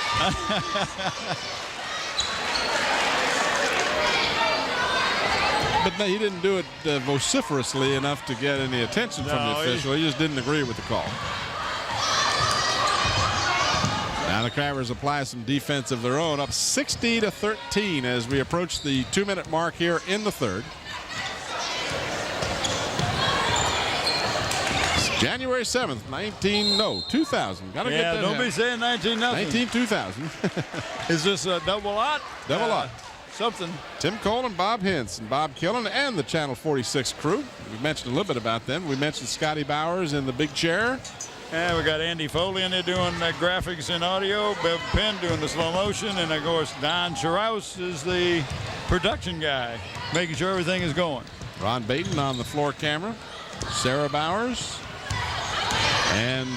But no, he didn't do it vociferously enough to get any attention from the official. He just didn't agree with the call. Now the Crabbers apply some defense of their own, up 60-13 as we approach the 2-minute mark here in the third. It's January 7th, 2000. Gotta get that. Don't be saying 2000. Is this a double lot? Double lot. Something. Tim Cole and Bob Hintz and Bob Killen and the Channel 46 crew. We mentioned a little bit about them. We mentioned Scotty Bowers in the big chair. And we got Andy Foley in there doing graphics and audio. Bev Penn doing the slow motion. And, of course, Don Chiraus is the production guy, making sure everything is going. Ron Baton on the floor camera. Sarah Bowers. And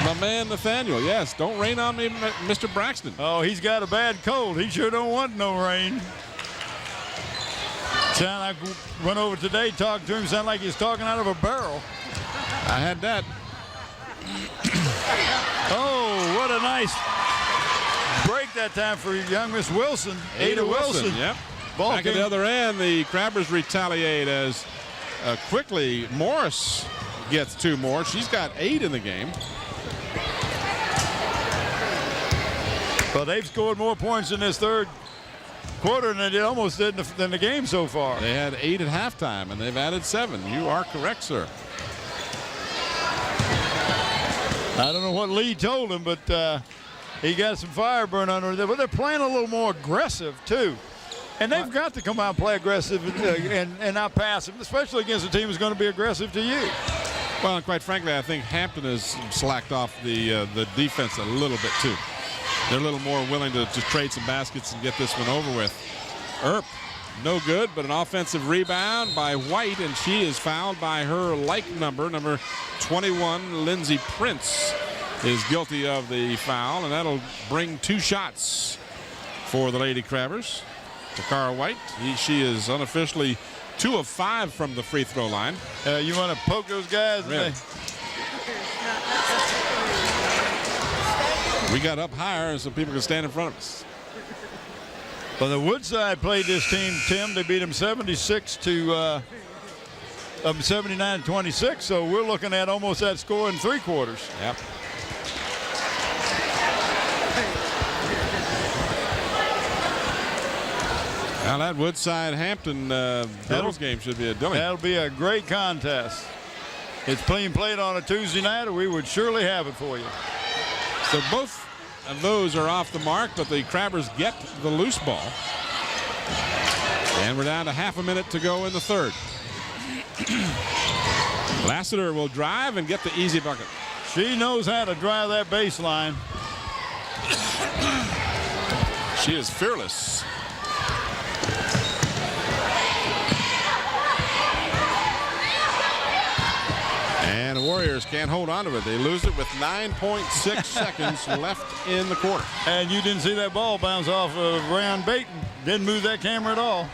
my man Nathaniel. Yes, don't rain on me, Mr. Braxton. Oh, he's got a bad cold. He sure don't want no rain. I went over today, talked to him, sounded like he's talking out of a barrel. I had that. Oh, what a nice break that time for young Miss Wilson. Ada Wilson. Yep. Ball Back at the other end, the Crabbers retaliate as quickly Morris gets 2 more. She's got 8 in the game. Well, they've scored more points in this third quarter than they almost did in the game so far. They had 8 at halftime, and they've added 7. You are correct, sir. I don't know what Lee told him, but he got some fire burn under there. But they're playing a little more aggressive, too. And they've got to come out and play aggressive and not passive, especially against a team who's going to be aggressive to you. Well, and quite frankly, I think Hampton has slacked off the defense a little bit, too. They're a little more willing to trade some baskets and get this one over with. Earp, no good, but an offensive rebound by White, and she is fouled by her number 21, Lindsey Prince, is guilty of the foul, and that'll bring 2 shots for the Lady Crabbers. Takara White, she is unofficially 2 of 5 from the free throw line. You want to poke those guys? Really? We got up higher so people can stand in front of us. Well, the Woodside played this team, Tim. They beat them 79-26. So we're looking at almost that score in 3 quarters. Yep. Now that Woodside-Hampton girls game should be a dilly. That'll be a great contest. It's being played on a Tuesday night, or we would surely have it for you. So both of those are off the mark, but the Crabbers get the loose ball. And we're down to half a minute to go in the third. Lassiter will drive and get the easy bucket. She knows how to drive that baseline. She is fearless. And the Warriors can't hold on to it. They lose it with 9.6 seconds left in the quarter. And you didn't see that ball bounce off of Ryan Baton. Didn't move that camera at all.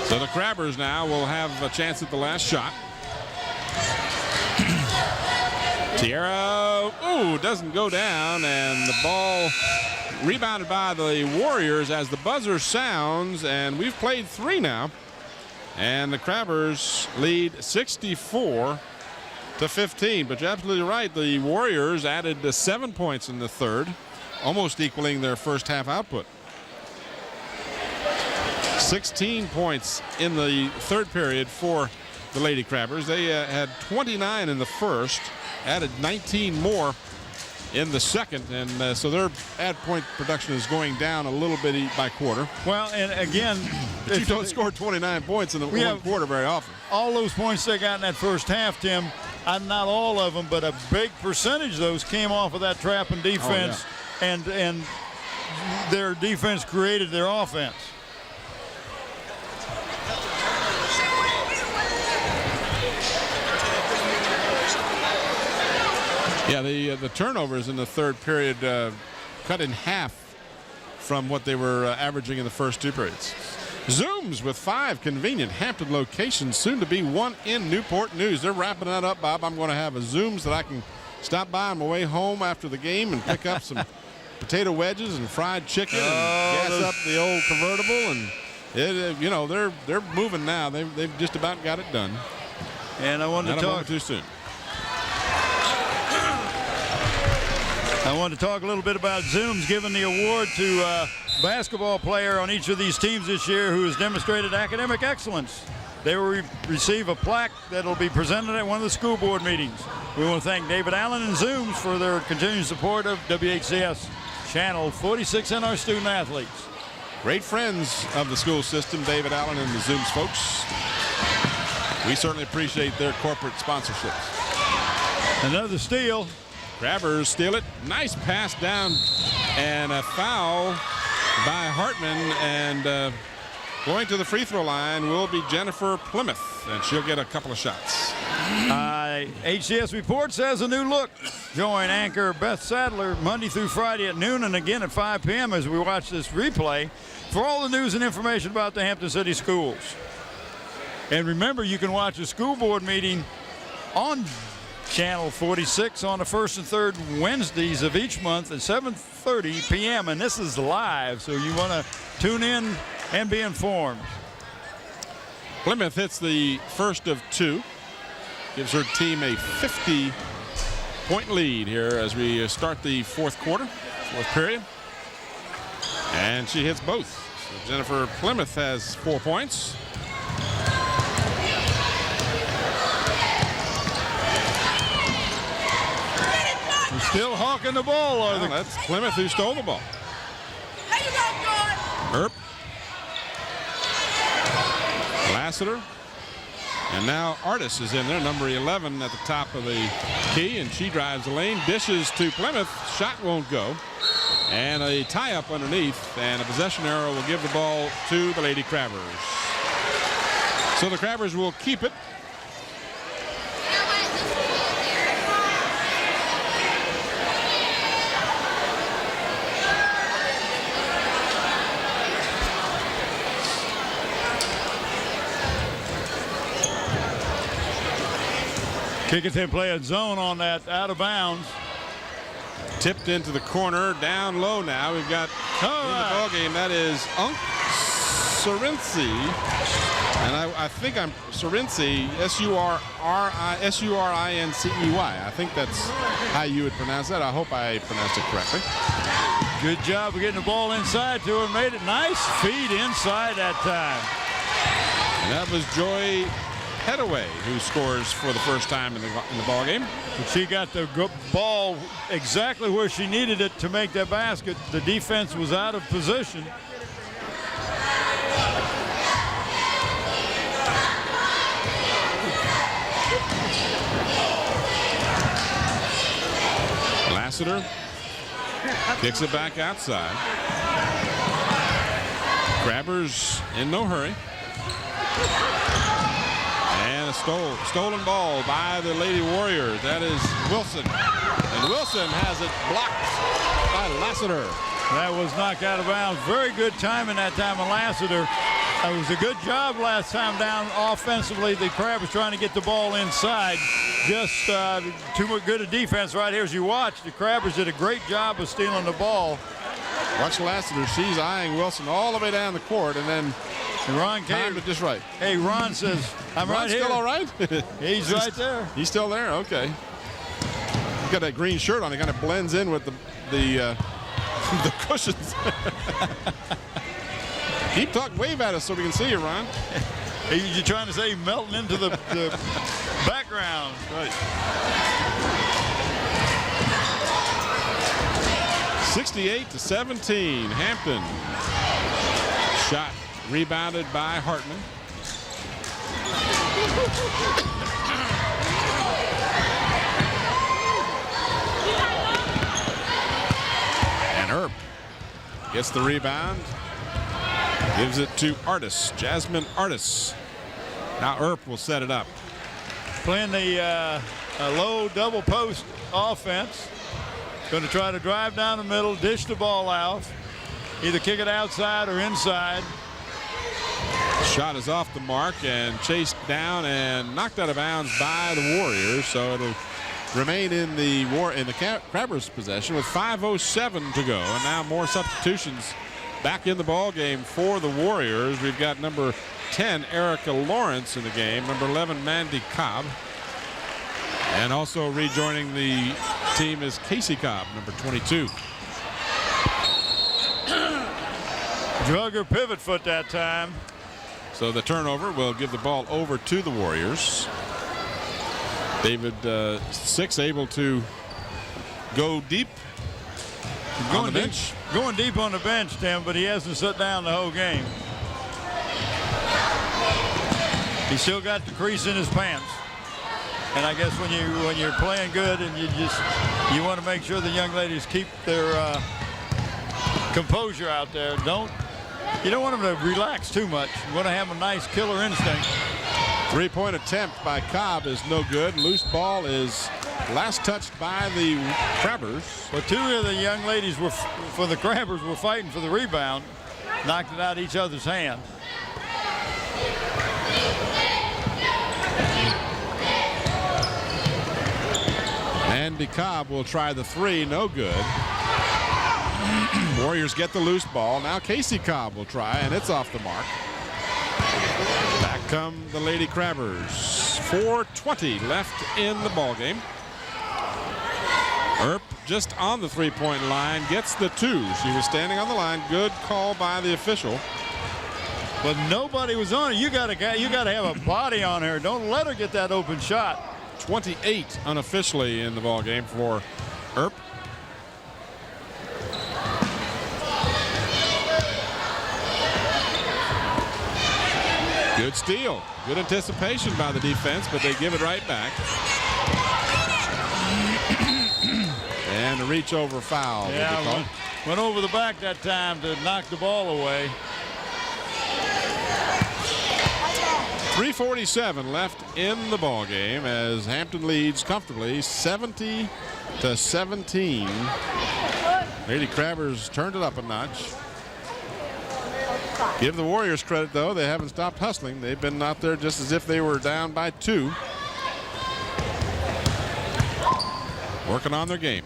So the Crabbers now will have a chance at the last shot. Tierra, doesn't go down, and the ball rebounded by the Warriors as the buzzer sounds, and we've played 3 now. And the Crabbers lead 64-15. But you're absolutely right. The Warriors added 7 points in the third, almost equaling their first half output. 16 points in the third period for the Lady Crabbers. They had 29 in the first, added 19 more in the second, and so their add point production is going down a little bit by quarter. Well, and again, you don't score 29 points in the one quarter very often. All those points they got in that first half, Tim, not all of them, but a big percentage of those came off of that trap and defense, and their defense created their offense. Yeah, the turnovers in the third period cut in half from what they were averaging in the first 2 periods. Zooms with 5 convenient Hampton locations, soon to be 1 in Newport News. They're wrapping that up, Bob. I'm going to have a Zooms that I can stop by on my way home after the game and pick up some potato wedges and fried chicken and gas up the old convertible. And they're moving now. They've just about got it done. And I wanted to talk too soon. I want to talk a little bit about Zooms giving the award to a basketball player on each of these teams this year who has demonstrated academic excellence. They will receive a plaque that will be presented at one of the school board meetings. We want to thank David Allen and Zooms for their continued support of WHCS Channel 46 and our student athletes. Great friends of the school system, David Allen and the Zooms folks. We certainly appreciate their corporate sponsorships. Another steal. Crabbers steal it. Nice pass down and a foul by Hartman, and going to the free throw line will be Jennifer Plymouth, and she'll get a couple of shots. HCS Report says a new look. Join anchor Beth Sadler Monday through Friday at noon and again at 5 p.m. as we watch this replay for all the news and information about the Hampton City Schools. And remember, you can watch a school board meeting on Channel 46 on the first and third Wednesdays of each month at 7:30 p.m. and this is live, so you want to tune in and be informed. Plymouth hits the first of 2, gives her team a 50-point lead here as we start the fourth period, and she hits both. So Jennifer Plymouth has 4 points. Still hawking the ball. That's Plymouth who stole the ball. How you Earp. doing, Lassiter. And now Artis is in there, number 11 at the top of the key, and she drives the lane, dishes to Plymouth. Shot won't go. And a tie-up underneath, and a possession arrow will give the ball to the Lady Crabbers. So the Crabbers will keep it. Kecoughtan playing zone on that out of bounds. Tipped into the corner, down low now. We've got in the ball game, that is Surinci. And I think I'm Surinci, S-U-R-I-N-C-E-Y. I think that's how you would pronounce that. I hope I pronounced it correctly. Good job of getting the ball inside to her. Made it nice feed inside that time. And that was Joy Headaway who scores for the first time in the ball game. But she got the ball exactly where she needed it to make that basket. The defense was out of position. Lassiter kicks it back outside. Crabbers in no hurry. And a a stolen ball by the Lady Warriors. That is Wilson. And Wilson has it blocked by Lassiter. That was knocked out of bounds. Very good timing that time of Lassiter. It was a good job last time down offensively. The Crabbers trying to get the ball inside. Just too much good a defense right here as you watch. The Crabbers did a great job of stealing the ball. Watch Lassiter. She's eyeing Wilson all the way down the court, and then Ron timed it just right. Hey, Ron says, I'm right here. Still all right? He's right there. He's still there? Okay. He's got that green shirt on. He kind of blends in with the cushions. Keep talking, wave at us so we can see you, Ron. You're trying to say melting into the background. Right. 68-17, Hampton. Shot rebounded by Hartman. And Earp gets the rebound. Gives it to Artis, Jasmine Artis. Now Earp will set it up. Playing the low double post offense. Going to try to drive down the middle, dish the ball out. Either kick it outside or inside. Shot is off the mark and chased down and knocked out of bounds by the Warriors. So it'll remain in the Crabbers' possession with 5:07 to go. And now more substitutions back in the ball game for the Warriors. We've got number 10, Erica Lawrence, in the game. Number 11, Mandy Cobb. And also rejoining the team is Casey Cobb, number 22. Drug her pivot foot that time. So the turnover will give the ball over to the Warriors. David Six able to go deep on the bench. Going deep on the bench, Tim, but he hasn't sat down the whole game. He still got the crease in his pants. And I guess when you're playing good and you want to make sure the young ladies keep their composure out there. You don't want them to relax too much. You want to have a nice killer instinct. Three-point attempt by Cobb is no good. Loose ball is last touched by the Crabbers. Well, two of the young ladies for the Crabbers were fighting for the rebound. Knocked it out of each other's hand. Andy Cobb will try the three, no good. Warriors get the loose ball. Now Casey Cobb will try, and it's off the mark. Back come the Lady Crabbers. 4:20 left in the ball game. Earp just on the three-point line gets the two. She was standing on the line. Good call by the official. But nobody was on her. You got to have a body on her. Don't let her get that open shot. 28 unofficially in the ball game for Earp. Good steal. Good anticipation by the defense, but they give it right back. And a reach over foul. Yeah, went over the back that time to knock the ball away. 3:47 left in the ball game as Hampton leads comfortably 70-17. Lady Crabbers turned it up a notch. Give the Warriors credit, though. They haven't stopped hustling. They've been out there just as if they were down by 2. Working on their game.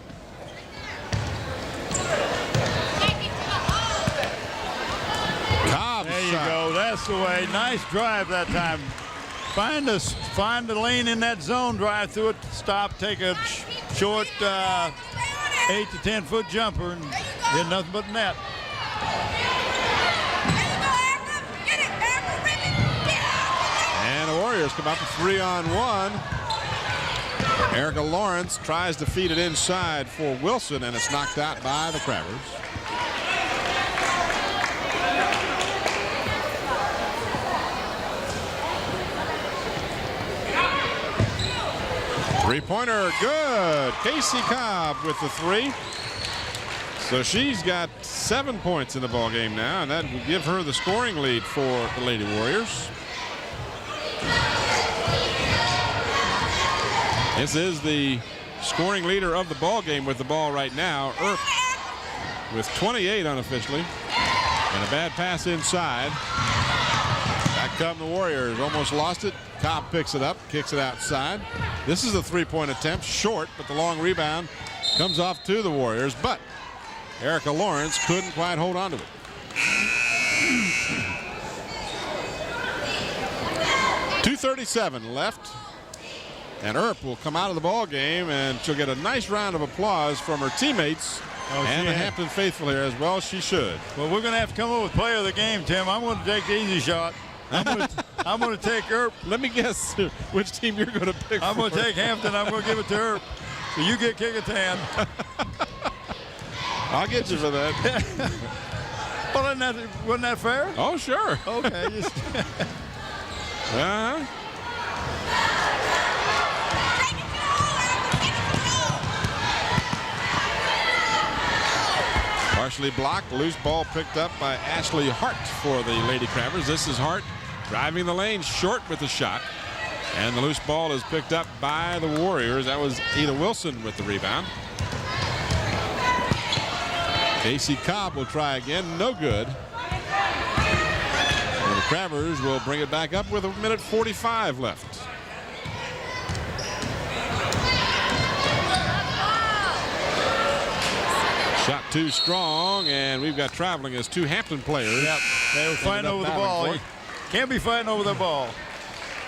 There you go. That's the way. Nice drive that time. Find the lane in that zone. Drive through it. Stop. Take a short 8 to 10 foot jumper and hit nothing but net. And the Warriors come up with 3-on-1. Erica Lawrence tries to feed it inside for Wilson, and it's knocked out by the Crabbers. Three-pointer, good. Casey Cobb with the 3. So she's got 7 points in the ball game now, and that will give her the scoring lead for the Lady Warriors. This is the scoring leader of the ball game with the ball right now. Earp with 28 unofficially. And a bad pass inside. Back come the Warriors. Almost lost it. Cobb picks it up, kicks it outside. This is a three-point attempt. Short, but the long rebound comes off to the Warriors. But Erica Lawrence couldn't quite hold on to it. .237 left. And Earp will come out of the ball game, and she'll get a nice round of applause from her teammates and the Hampton faithful here as well. She should. Well, we're going to have to come up with player of the game, Tim. I'm going to take the easy shot. I'm going to take Earp. Let me guess which team you're going to pick. I'm going to take Hampton. I'm going to give it to Earp. So you get Kecoughtan. I'll get you for that. Well, wasn't that fair? Oh, sure. Okay. Just partially blocked. Loose ball picked up by Ashley Hart for the Lady Crabbers. This is Hart driving the lane short with the shot. And the loose ball is picked up by the Warriors. That was Ida Wilson with the rebound. Casey Cobb will try again. No good. And the Crabbers will bring it back up with 1:45 left. Shot too strong, and we've got traveling as two Hampton players. Yep, they were fighting over the ball. Can't be fighting over the ball.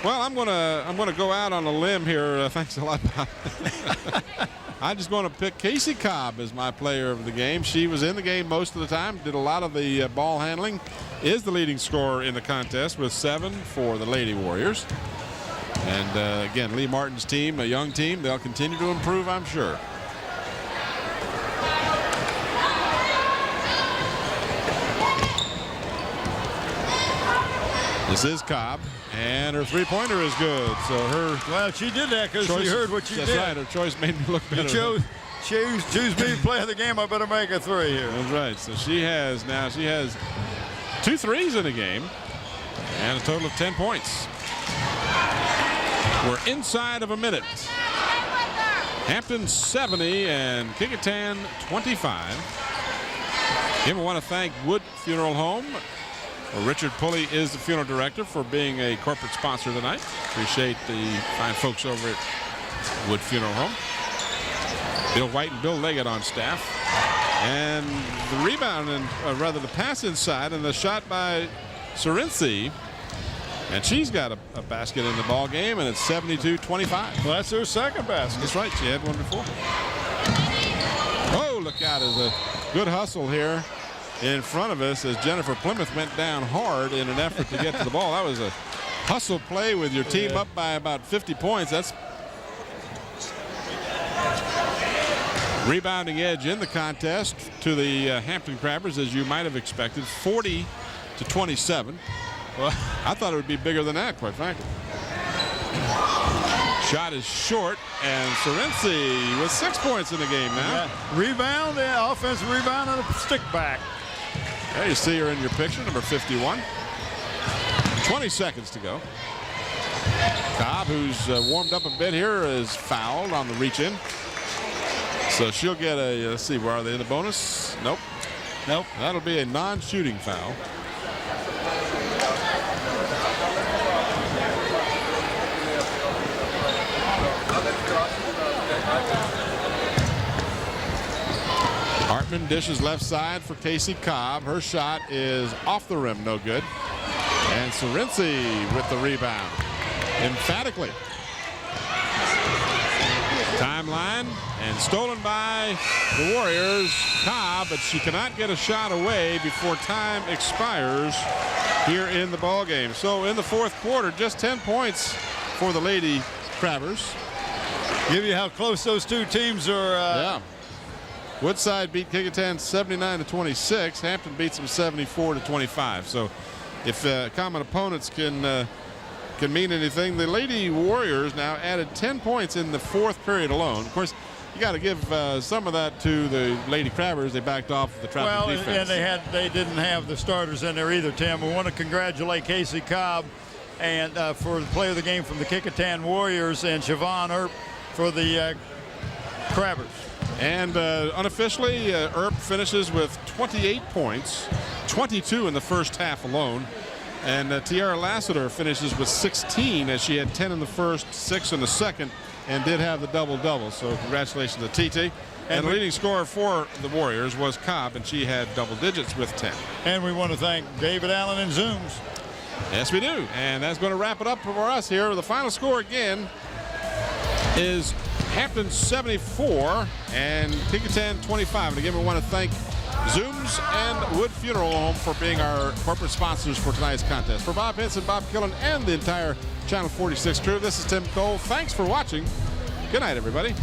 Well, I'm gonna go out on a limb here. Thanks a lot, Bob. I'm just going to pick Casey Cobb as my player of the game. She was in the game most of the time, did a lot of the ball handling, is the leading scorer in the contest with 7 for the Lady Warriors. And again, Lee Martin's team, a young team, they'll continue to improve, I'm sure. This is Cobb, and her three-pointer is good. So well, she did that because she heard what you did. That's right. Her choice made me look better. You choose me to play the game. I better make a three here. That's right. So she has 2 threes in a game, and a total of 10 points. We're inside of a minute. Hampton 70 and Kecoughtan 25. Again, we want to thank Wood Funeral Home. Well, Richard Pulley is the funeral director for being a corporate sponsor tonight. Appreciate the fine folks over at Wood Funeral Home. Bill White and Bill Leggett on staff. And the rebound, and rather the pass inside, and the shot by Sorensi. And she's got a basket in the ball game, and it's 72-25. Well, that's her second basket. That's right. She had one before. Oh, look out. There's a good hustle here in front of us as Jennifer Plymouth went down hard in an effort to get to the ball. That was a hustle play with your team up by about 50 points. That's rebounding edge in the contest to the Hampton Crabbers, as you might have expected, 40-27. Well, I thought it would be bigger than that, quite frankly. Shot is short, and Sorensi with 6 points in the game now. Yeah. Rebound, offensive rebound, and a stick back. There you see her in your picture, number 51. 20 seconds to go. Cobb, who's warmed up a bit here, is fouled on the reach-in. So she'll get a, let's see, where are they in the bonus? Nope. Nope. That'll be a non-shooting foul. Hartman dishes left side for Casey Cobb. Her shot is off the rim, no good. And Sorensi with the rebound, emphatically. Timeline, and stolen by the Warriors. Cobb, but she cannot get a shot away before time expires here in the ball game. So in the fourth quarter, just 10 points for the Lady Crabbers. Give you how close those two teams are. Yeah. Woodside beat Kecoughtan 79-26. Hampton beats them 74-25. So if common opponents can mean anything, the Lady Warriors now added 10 points in the fourth period alone. Of course, you got to give some of that to the Lady Crabbers. They backed off the trapping defense. And they didn't have the starters in there either, Tim. We want to congratulate Casey Cobb and for the player of the game from the Kecoughtan Warriors, and Siobhan Earp for the Crabbers. And unofficially, Earp finishes with 28 points, 22 in the first half alone. And Tiara Lassiter finishes with 16 as she had 10 in the first, 6 in the second, and did have the double-double. So congratulations to TT. And the leading scorer for the Warriors was Cobb, and she had double digits with 10. And we want to thank David Allen and Zooms. Yes, we do. And that's going to wrap it up for us here. The final score again is Hampton 74 and Kecoughtan 25. And again, we want to thank Zooms and Wood Funeral Home for being our corporate sponsors for tonight's contest. For Bob Henson, Bob Killen, and the entire Channel 46 crew, this is Tim Cole. Thanks for watching. Good night, everybody.